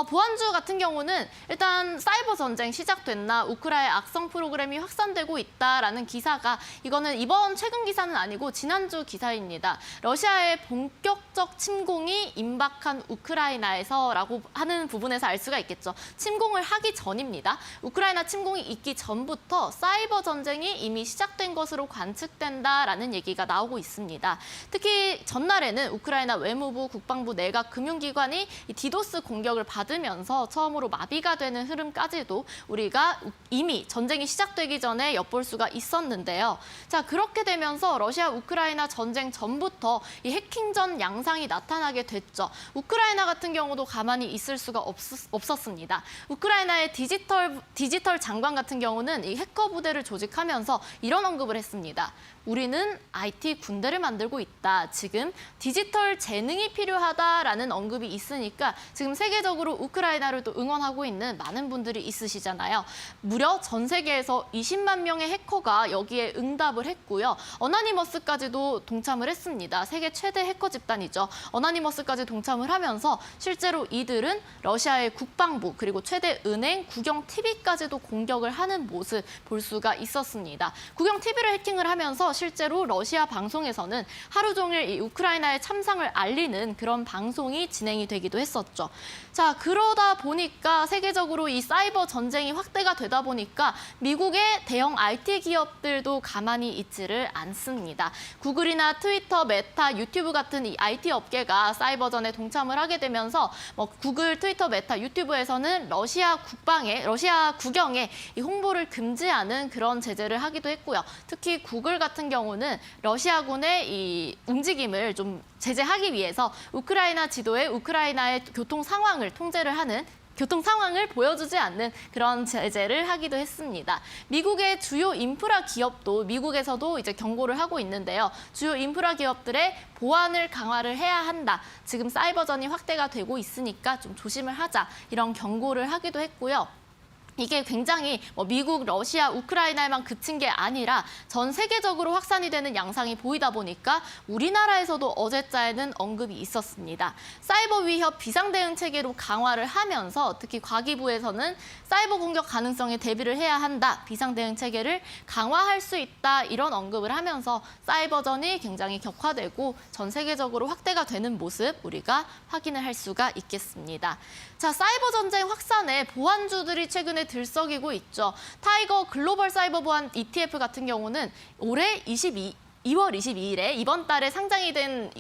보안주 같은 경우는 일단 사이버 전쟁 시작됐나 우크라이나의 악성 프로그램이 확산되고 있다라는 기사가 이거는 이번 최근 기사는 아니고 지난주 기사입니다. 러시아의 본격적 침공이 임박한 우크라이나에서라고 하는 부분에서 알 수가 있겠죠. 침공을 하기 전입니다. 우크라이나 침공이 있기 전부터 사이버 전쟁이 이미 시작된 것으로 관측된다라는 얘기가 나오고 있습니다. 특히 전날에는 우크라이나 외무부, 국방부, 내각, 금융기관이 이 디도스 공격을 받으면서 처음으로 마비가 되는 흐름까지도 우리가 이미 전쟁이 시작되기 전에 엿볼 수가 있었는데요. 자, 그렇게 되면서 러시아 우크라이나 전쟁 전부터 이 해킹전 양상이 나타나게 됐죠. 우크라이나 같은 경우도 가만히 있을 수가 없었습니다. 우크라이나의 디지털 장관 같은 경우는 이 해커 부대를 조직하면서 이런 언급을 했습니다. 우리는 IT 군대를 만들고 있다. 지금 디지털 재능이 필요하다라는 언급이 있으니까 지금 세계적으로 우크라이나를 또 응원하고 있는 많은 분들이 있으시잖아요. 무려 전 세계에서 20만 명의 해커가 여기에 응답을 했고요. 어나니머스까지도 동참을 했습니다. 세계 최대 해커 집단이죠. 어나니머스까지 동참을 하면서 실제로 이들은 러시아의 국방부 그리고 최대 은행, 국영 TV까지도 공격을 하는 모습 볼 수가 있었습니다. 국영 TV를 해킹을 하면서 실제로 러시아 방송에서는 하루 종일 이 우크라이나의 참상을 알리는 그런 방송이 진행이 되기도 했었죠. 자, 그러다 보니까 세계적으로 이 사이버 전쟁이 확대가 되다 보니까 미국의 대형 IT 기업들도 가만히 있지를 않습니다. 구글이나 트위터, 메타, 유튜브 같은 이 IT 업계가 사이버전에 동참을 하게 되면서 구글, 트위터, 메타, 유튜브에서는 러시아 국영에 이 홍보를 금지하는 그런 제재를 하기도 했고요. 특히 구글 같은 경우는 러시아군의 이 움직임을 좀 제재하기 위해서 우크라이나 지도에 우크라이나의 교통 상황을 보여주지 않는 그런 제재를 하기도 했습니다. 미국의 주요 인프라 기업도 미국에서도 이제 경고를 하고 있는데요. 주요 인프라 기업들의 보안을 강화를 해야 한다. 지금 사이버전이 확대가 되고 있으니까 좀 조심을 하자. 이런 경고를 하기도 했고요. 이게 굉장히 미국, 러시아, 우크라이나에만 그친 게 아니라 전 세계적으로 확산이 되는 양상이 보이다 보니까 우리나라에서도 어제자에는 언급이 있었습니다. 사이버 위협 비상대응 체계로 강화를 하면서 특히 과기부에서는 사이버 공격 가능성에 대비를 해야 한다. 비상대응 체계를 강화할 수 있다. 이런 언급을 하면서 사이버전이 굉장히 격화되고 전 세계적으로 확대가 되는 모습 우리가 확인을 할 수가 있겠습니다. 자, 사이버 전쟁 확산에 보안주들이 최근에 들썩이고 있죠. 타이거 글로벌 사이버 보안 ETF 같은 경우는 올해 2월 22일에 이번 달에 상장이 된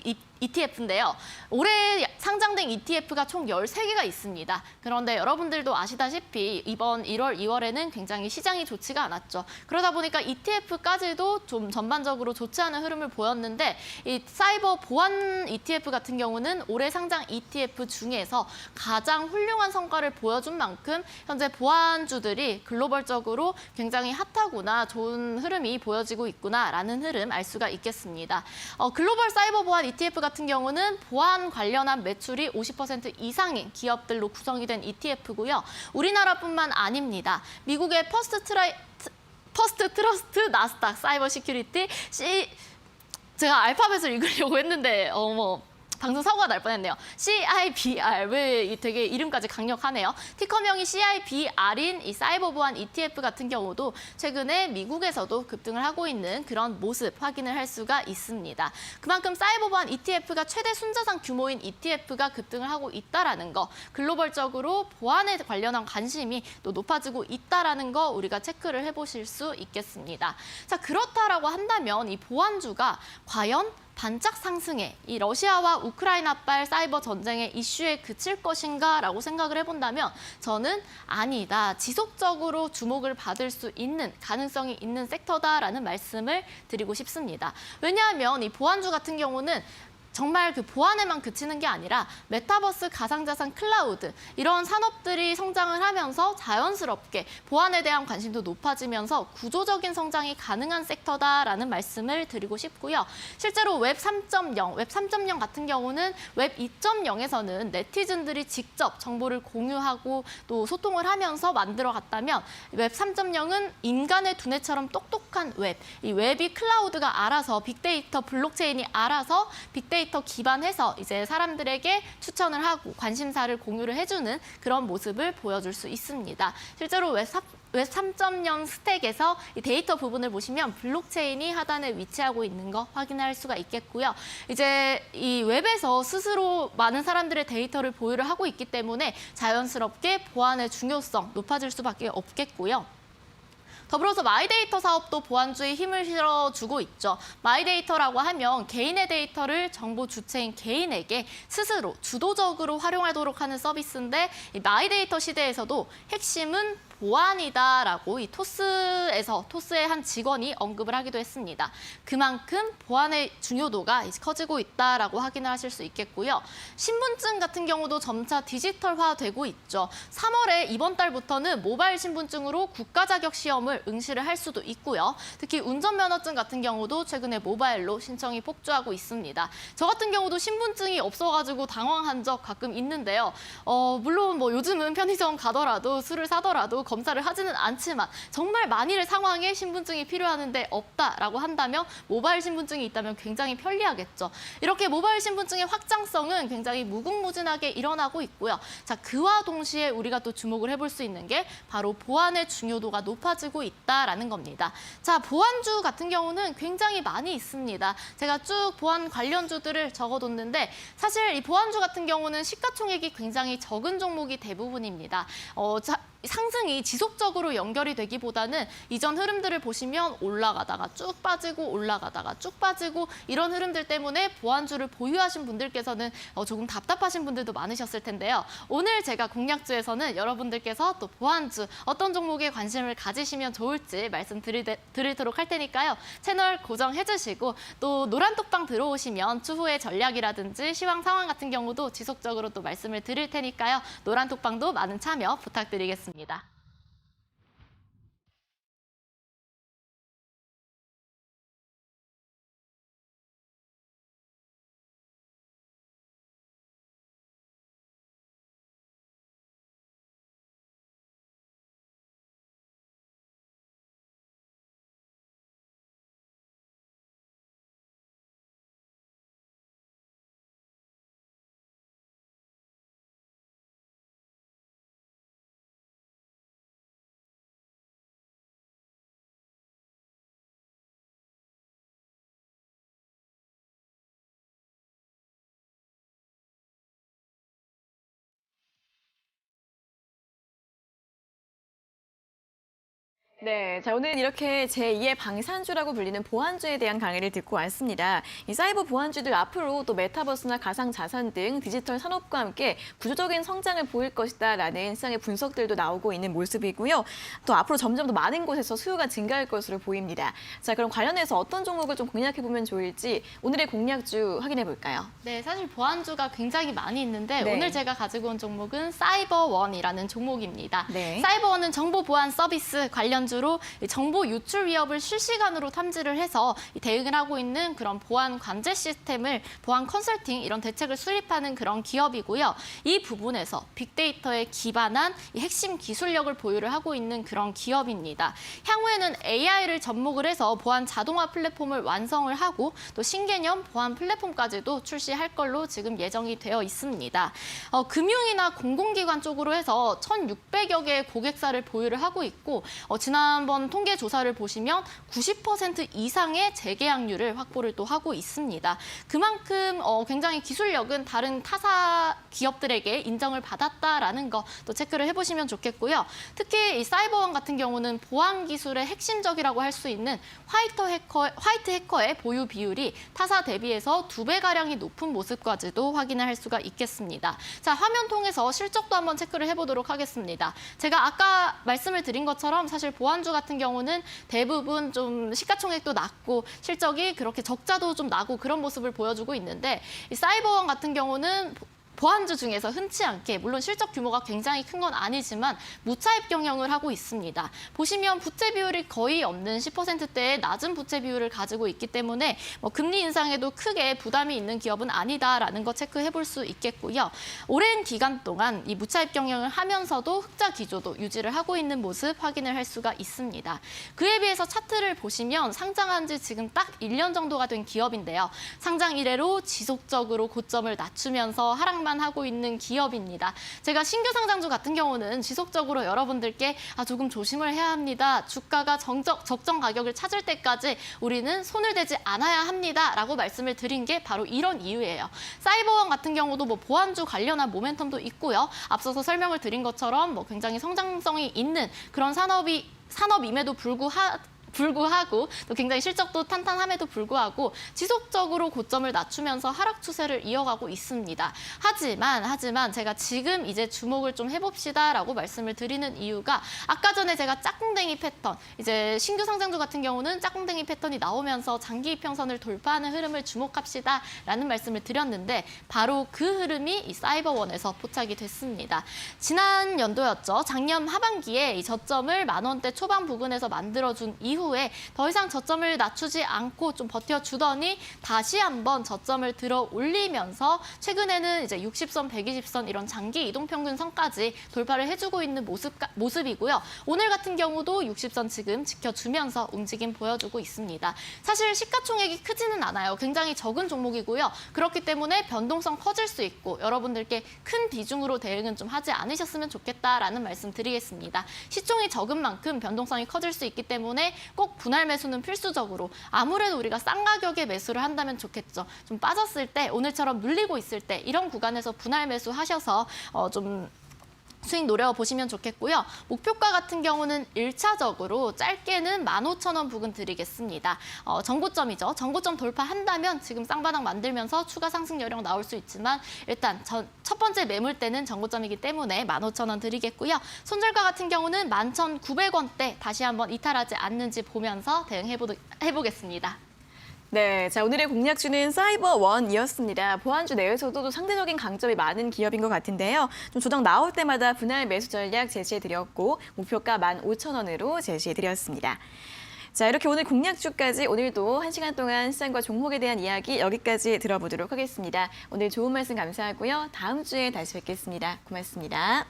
ETF인데요. 올해 상장된 ETF가 총 13개가 있습니다. 그런데 여러분들도 아시다시피 이번 1월, 2월에는 굉장히 시장이 좋지가 않았죠. 그러다 보니까 ETF까지도 좀 전반적으로 좋지 않은 흐름을 보였는데 이 사이버 보안 ETF 같은 경우는 올해 상장 ETF 중에서 가장 훌륭한 성과를 보여준 만큼 현재 보안주들이 글로벌적으로 굉장히 핫하구나, 좋은 흐름이 보여지고 있구나라는 흐름 알 수가 있겠습니다. 글로벌 사이버 보안 ETF 같은 경우는 보안 관련한 매출이 50% 이상인 기업들로 구성이 된 ETF고요. 우리나라뿐만 아닙니다. 미국의 퍼스트 트러스트, 나스닥, 사이버 시큐리티, 제가 알파벳을 읽으려고 했는데 방송 사고가 날 뻔했네요. CIBR, 왜 되게 이름까지 강력하네요. 티커명이 CIBR인 이 사이버 보안 ETF 같은 경우도 최근에 미국에서도 급등을 하고 있는 그런 모습 확인을 할 수가 있습니다. 그만큼 사이버 보안 ETF가 최대 순자산 규모인 ETF가 급등을 하고 있다라는 거, 글로벌적으로 보안에 관련한 관심이 또 높아지고 있다라는 거 우리가 체크를 해보실 수 있겠습니다. 자, 그렇다라고 한다면 이 보안주가 과연 반짝 상승해 이 러시아와 우크라이나발 사이버 전쟁의 이슈에 그칠 것인가라고 생각을 해본다면 저는 아니다. 지속적으로 주목을 받을 수 있는 가능성이 있는 섹터다라는 말씀을 드리고 싶습니다. 왜냐하면 이 보안주 같은 경우는 정말 그 보안에만 그치는 게 아니라 메타버스, 가상자산, 클라우드 이런 산업들이 성장을 하면서 자연스럽게 보안에 대한 관심도 높아지면서 구조적인 성장이 가능한 섹터다라는 말씀을 드리고 싶고요. 실제로 웹 3.0 같은 경우는 웹 2.0에서는 네티즌들이 직접 정보를 공유하고 또 소통을 하면서 만들어갔다면 웹 3.0은 인간의 두뇌처럼 똑똑한 웹, 이 웹이 클라우드가 알아서 빅데이터, 블록체인이 알아서 빅데이터 기반해서 이제 사람들에게 추천을 하고 관심사를 공유를 해주는 그런 모습을 보여줄 수 있습니다. 실제로 웹 3.0 스택에서 이 데이터 부분을 보시면 블록체인이 하단에 위치하고 있는 거 확인할 수가 있겠고요. 이제 이 웹에서 스스로 많은 사람들의 데이터를 보유를 하고 있기 때문에 자연스럽게 보안의 중요성 높아질 수밖에 없겠고요. 더불어서 마이데이터 사업도 보안주에 힘을 실어주고 있죠. 마이데이터라고 하면 개인의 데이터를 정보 주체인 개인에게 스스로 주도적으로 활용하도록 하는 서비스인데 이 마이데이터 시대에서도 핵심은 보안이다라고 이 토스의 한 직원이 언급을 하기도 했습니다. 그만큼 보안의 중요도가 커지고 있다라고 확인을 하실 수 있겠고요. 신분증 같은 경우도 점차 디지털화되고 있죠. 3월에 이번 달부터는 모바일 신분증으로 국가 자격 시험을 응시를 할 수도 있고요. 특히 운전면허증 같은 경우도 최근에 모바일로 신청이 폭주하고 있습니다. 저 같은 경우도 신분증이 없어가지고 당황한 적 가끔 있는데요. 물론 뭐 요즘은 편의점 가더라도 술을 사더라도 검사를 하지는 않지만 정말 만일의 상황에 신분증이 필요하는데 없다라고 한다면 모바일 신분증이 있다면 굉장히 편리하겠죠. 이렇게 모바일 신분증의 확장성은 굉장히 무궁무진하게 일어나고 있고요. 자, 그와 동시에 우리가 또 주목을 해볼 수 있는 게 바로 보안의 중요도가 높아지고 있다라는 겁니다. 자, 보안주 같은 경우는 굉장히 많이 있습니다. 제가 쭉 보안 관련주들을 적어뒀는데 사실 이 보안주 같은 경우는 시가총액이 굉장히 적은 종목이 대부분입니다. 상승이 지속적으로 연결이 되기보다는 이전 흐름들을 보시면 올라가다가 쭉 빠지고 올라가다가 쭉 빠지고 이런 흐름들 때문에 보안주를 보유하신 분들께서는 조금 답답하신 분들도 많으셨을 텐데요. 오늘 제가 공략주에서는 여러분들께서 또 보안주 어떤 종목에 관심을 가지시면 좋을지 말씀드리도록 할 테니까요. 채널 고정해주시고 또 노란톡방 들어오시면 추후의 전략이라든지 시황 상황 같은 경우도 지속적으로 또 말씀을 드릴 테니까요. 노란톡방도 많은 참여 부탁드리겠습니다. 네, 자 오늘은 이렇게 제2의 방산주라고 불리는 보안주에 대한 강의를 듣고 왔습니다. 이 사이버 보안주들 앞으로 또 메타버스나 가상자산 등 디지털 산업과 함께 구조적인 성장을 보일 것이다라는 시장의 분석들도 나오고 있는 모습이고요. 또 앞으로 점점 더 많은 곳에서 수요가 증가할 것으로 보입니다. 자, 그럼 관련해서 어떤 종목을 좀 공략해보면 좋을지 오늘의 공략주 확인해 볼까요? 네, 사실 보안주가 굉장히 많이 있는데 네. 오늘 제가 가지고 온 종목은 사이버원이라는 종목입니다. 네. 사이버원은 정보 보안 서비스 관련주로 정보 유출 위협을 실시간으로 탐지를 해서 대응을 하고 있는 그런 보안 관제 시스템을 보안 컨설팅 이런 대책을 수립하는 그런 기업이고요. 이 부분에서 빅데이터에 기반한 이 핵심 기술력을 보유를 하고 있는 그런 기업입니다. 향후에는 AI를 접목을 해서 보안 자동화 플랫폼을 완성을 하고 또 신개념 보안 플랫폼까지도 출시할 걸로 지금 예정이 되어 있습니다. 금융이나 공공기관 쪽으로 해서 1,600여 개의 고객사를 보유를 하고 있고 지난 지난번 통계 조사를 보시면 90% 이상의 재계약률을 확보를 또 하고 있습니다. 그만큼 굉장히 기술력은 다른 타사 기업들에게 인정을 받았다라는 거 또 체크를 해보시면 좋겠고요. 특히 이 사이버원 같은 경우는 보안 기술의 핵심적이라고 할 수 있는 화이트 해커의 보유 비율이 타사 대비해서 2배가량이 높은 모습까지도 확인을 할 수가 있겠습니다. 자, 화면 통해서 실적도 한번 체크를 해보도록 하겠습니다. 제가 아까 말씀을 드린 것처럼 사실 보안주 같은 경우는 대부분 좀 시가총액도 낮고 실적이 그렇게 적자도 좀 나고 그런 모습을 보여주고 있는데 이 사이버원 같은 경우는 보안주 중에서 흔치 않게 물론 실적 규모가 굉장히 큰 건 아니지만 무차입 경영을 하고 있습니다. 보시면 부채 비율이 거의 없는 10%대의 낮은 부채 비율을 가지고 있기 때문에 금리 인상에도 크게 부담이 있는 기업은 아니다라는 거 체크해 볼 수 있겠고요. 오랜 기간 동안 이 무차입 경영을 하면서도 흑자 기조도 유지를 하고 있는 모습 확인을 할 수가 있습니다. 그에 비해서 차트를 보시면 상장한 지 지금 딱 1년 정도가 된 기업인데요. 상장 이래로 지속적으로 고점을 낮추면서 하락만 하고 있는 기업입니다. 제가 신규 상장주 같은 경우는 지속적으로 여러분들께 조금 조심을 해야 합니다. 주가가 적정 가격을 찾을 때까지 우리는 손을 대지 않아야 합니다라고 말씀을 드린 게 바로 이런 이유예요. 사이버원 같은 경우도 보안주 관련한 모멘텀도 있고요. 앞서서 설명을 드린 것처럼 굉장히 성장성이 있는 그런 산업임에도 불구하고 또 굉장히 실적도 탄탄함에도 불구하고 지속적으로 고점을 낮추면서 하락 추세를 이어가고 있습니다. 하지만 제가 지금 이제 주목을 좀 해봅시다라고 말씀을 드리는 이유가 아까 전에 제가 짝꿍댕이 패턴, 이제 신규 상장주 같은 경우는 짝꿍댕이 패턴이 나오면서 장기 이평선을 돌파하는 흐름을 주목합시다라는 말씀을 드렸는데 바로 그 흐름이 이 사이버원에서 포착이 됐습니다. 지난 연도였죠. 작년 하반기에 이 저점을 10,000원대 초반 부근에서 만들어준 이후에 더 이상 저점을 낮추지 않고 좀 버텨주더니 다시 한번 저점을 들어 올리면서 최근에는 이제 60선, 120선 이런 장기 이동평균선까지 돌파를 해주고 있는 모습이고요. 오늘 같은 경우도 60선 지금 지켜주면서 움직임 보여주고 있습니다. 사실 시가총액이 크지는 않아요. 굉장히 적은 종목이고요. 그렇기 때문에 변동성 커질 수 있고 여러분들께 큰 비중으로 대응은 좀 하지 않으셨으면 좋겠다라는 말씀 드리겠습니다. 시총이 적은 만큼 변동성이 커질 수 있기 때문에 꼭 분할 매수는 필수적으로 아무래도 우리가 싼 가격에 매수를 한다면 좋겠죠. 좀 빠졌을 때 오늘처럼 눌리고 있을 때 이런 구간에서 분할 매수하셔서 좀 수익 노려보시면 좋겠고요. 목표가 같은 경우는 1차적으로 짧게는 15,000원 부근 드리겠습니다. 전고점이죠. 전고점 돌파한다면 지금 쌍바닥 만들면서 추가 상승 여력 나올 수 있지만 일단 첫 번째 매물대는 전고점이기 때문에 15,000원 드리겠고요. 손절가 같은 경우는 11,900원대 다시 한번 이탈하지 않는지 보면서 대응해보겠습니다. 네, 자 오늘의 공략주는 사이버원이었습니다. 보안주 내에서도 상대적인 강점이 많은 기업인 것 같은데요. 좀 조정 나올 때마다 분할 매수 전략 제시해드렸고 목표가 15,000원으로 제시해드렸습니다. 자, 이렇게 오늘 공략주까지 오늘도 1시간 동안 시장과 종목에 대한 이야기 여기까지 들어보도록 하겠습니다. 오늘 좋은 말씀 감사하고요. 다음 주에 다시 뵙겠습니다. 고맙습니다.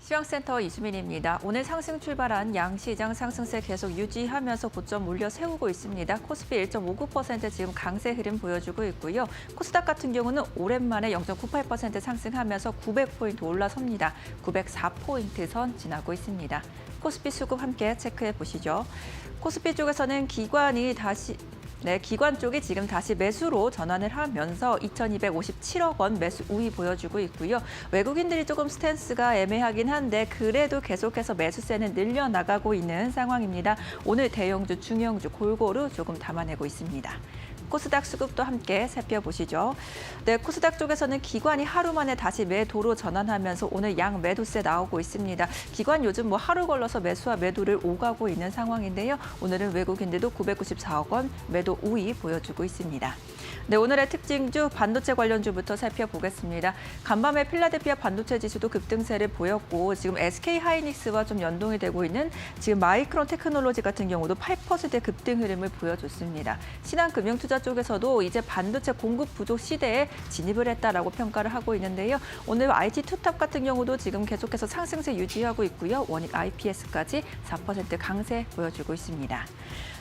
시황센터 이수민입니다. 오늘 상승 출발한 양시장 상승세 계속 유지하면서 고점 올려 세우고 있습니다. 코스피 1.59% 지금 강세 흐름 보여주고 있고요. 코스닥 같은 경우는 오랜만에 0.98% 상승하면서 900포인트 올라섭니다. 904포인트 선 지나고 있습니다. 코스피 수급 함께 체크해 보시죠. 코스피 쪽에서는 기관 쪽이 지금 다시 매수로 전환을 하면서 2,257억 원 매수 우위 보여주고 있고요. 외국인들이 조금 스탠스가 애매하긴 한데 그래도 계속해서 매수세는 늘려나가고 있는 상황입니다. 오늘 대형주, 중형주 골고루 조금 담아내고 있습니다. 코스닥 수급도 함께 살펴보시죠. 네, 코스닥 쪽에서는 기관이 하루 만에 다시 매도로 전환하면서 오늘 양 매도세 나오고 있습니다. 기관 요즘 하루 걸러서 매수와 매도를 오가고 있는 상황인데요. 오늘은 외국인들도 994억 원 매도 우위 보여주고 있습니다. 네, 오늘의 특징주 반도체 관련주부터 살펴보겠습니다. 간밤에 필라델피아 반도체 지수도 급등세를 보였고 지금 SK 하이닉스와 좀 연동이 되고 있는 지금 마이크론 테크놀로지 같은 경우도 8%의 급등 흐름을 보여줬습니다. 신한금융투자 쪽에서도 이제 반도체 공급 부족 시대에 진입을 했다라고 평가를 하고 있는데요. 오늘 IT 투탑 같은 경우도 지금 계속해서 상승세 유지하고 있고요. 원익 IPS까지 4% 강세 보여주고 있습니다.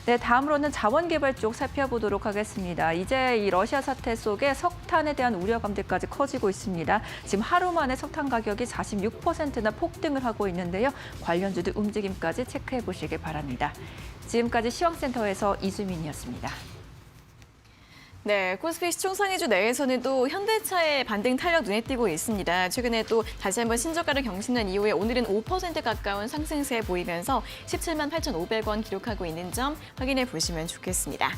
네, 다음으로는 자원개발 쪽 살펴보도록 하겠습니다. 이제 이 러시아 사태 속에 석탄에 대한 우려감들까지 커지고 있습니다. 지금 하루 만에 석탄 가격이 46%나 폭등을 하고 있는데요. 관련주들 움직임까지 체크해 보시길 바랍니다. 지금까지 시황센터에서 이수민이었습니다. 네, 코스피 시총상위주 내에서는 또 현대차의 반등 탄력 눈에 띄고 있습니다. 최근에 또 다시 한번 신저가를 경신한 이후에 오늘은 5% 가까운 상승세 보이면서 17만 8,500원 기록하고 있는 점 확인해 보시면 좋겠습니다.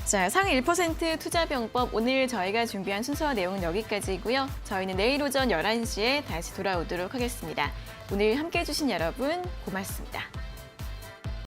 자, 상위 1% 투자병법 오늘 저희가 준비한 순서와 내용은 여기까지이고요. 저희는 내일 오전 11시에 다시 돌아오도록 하겠습니다. 오늘 함께해 주신 여러분 고맙습니다.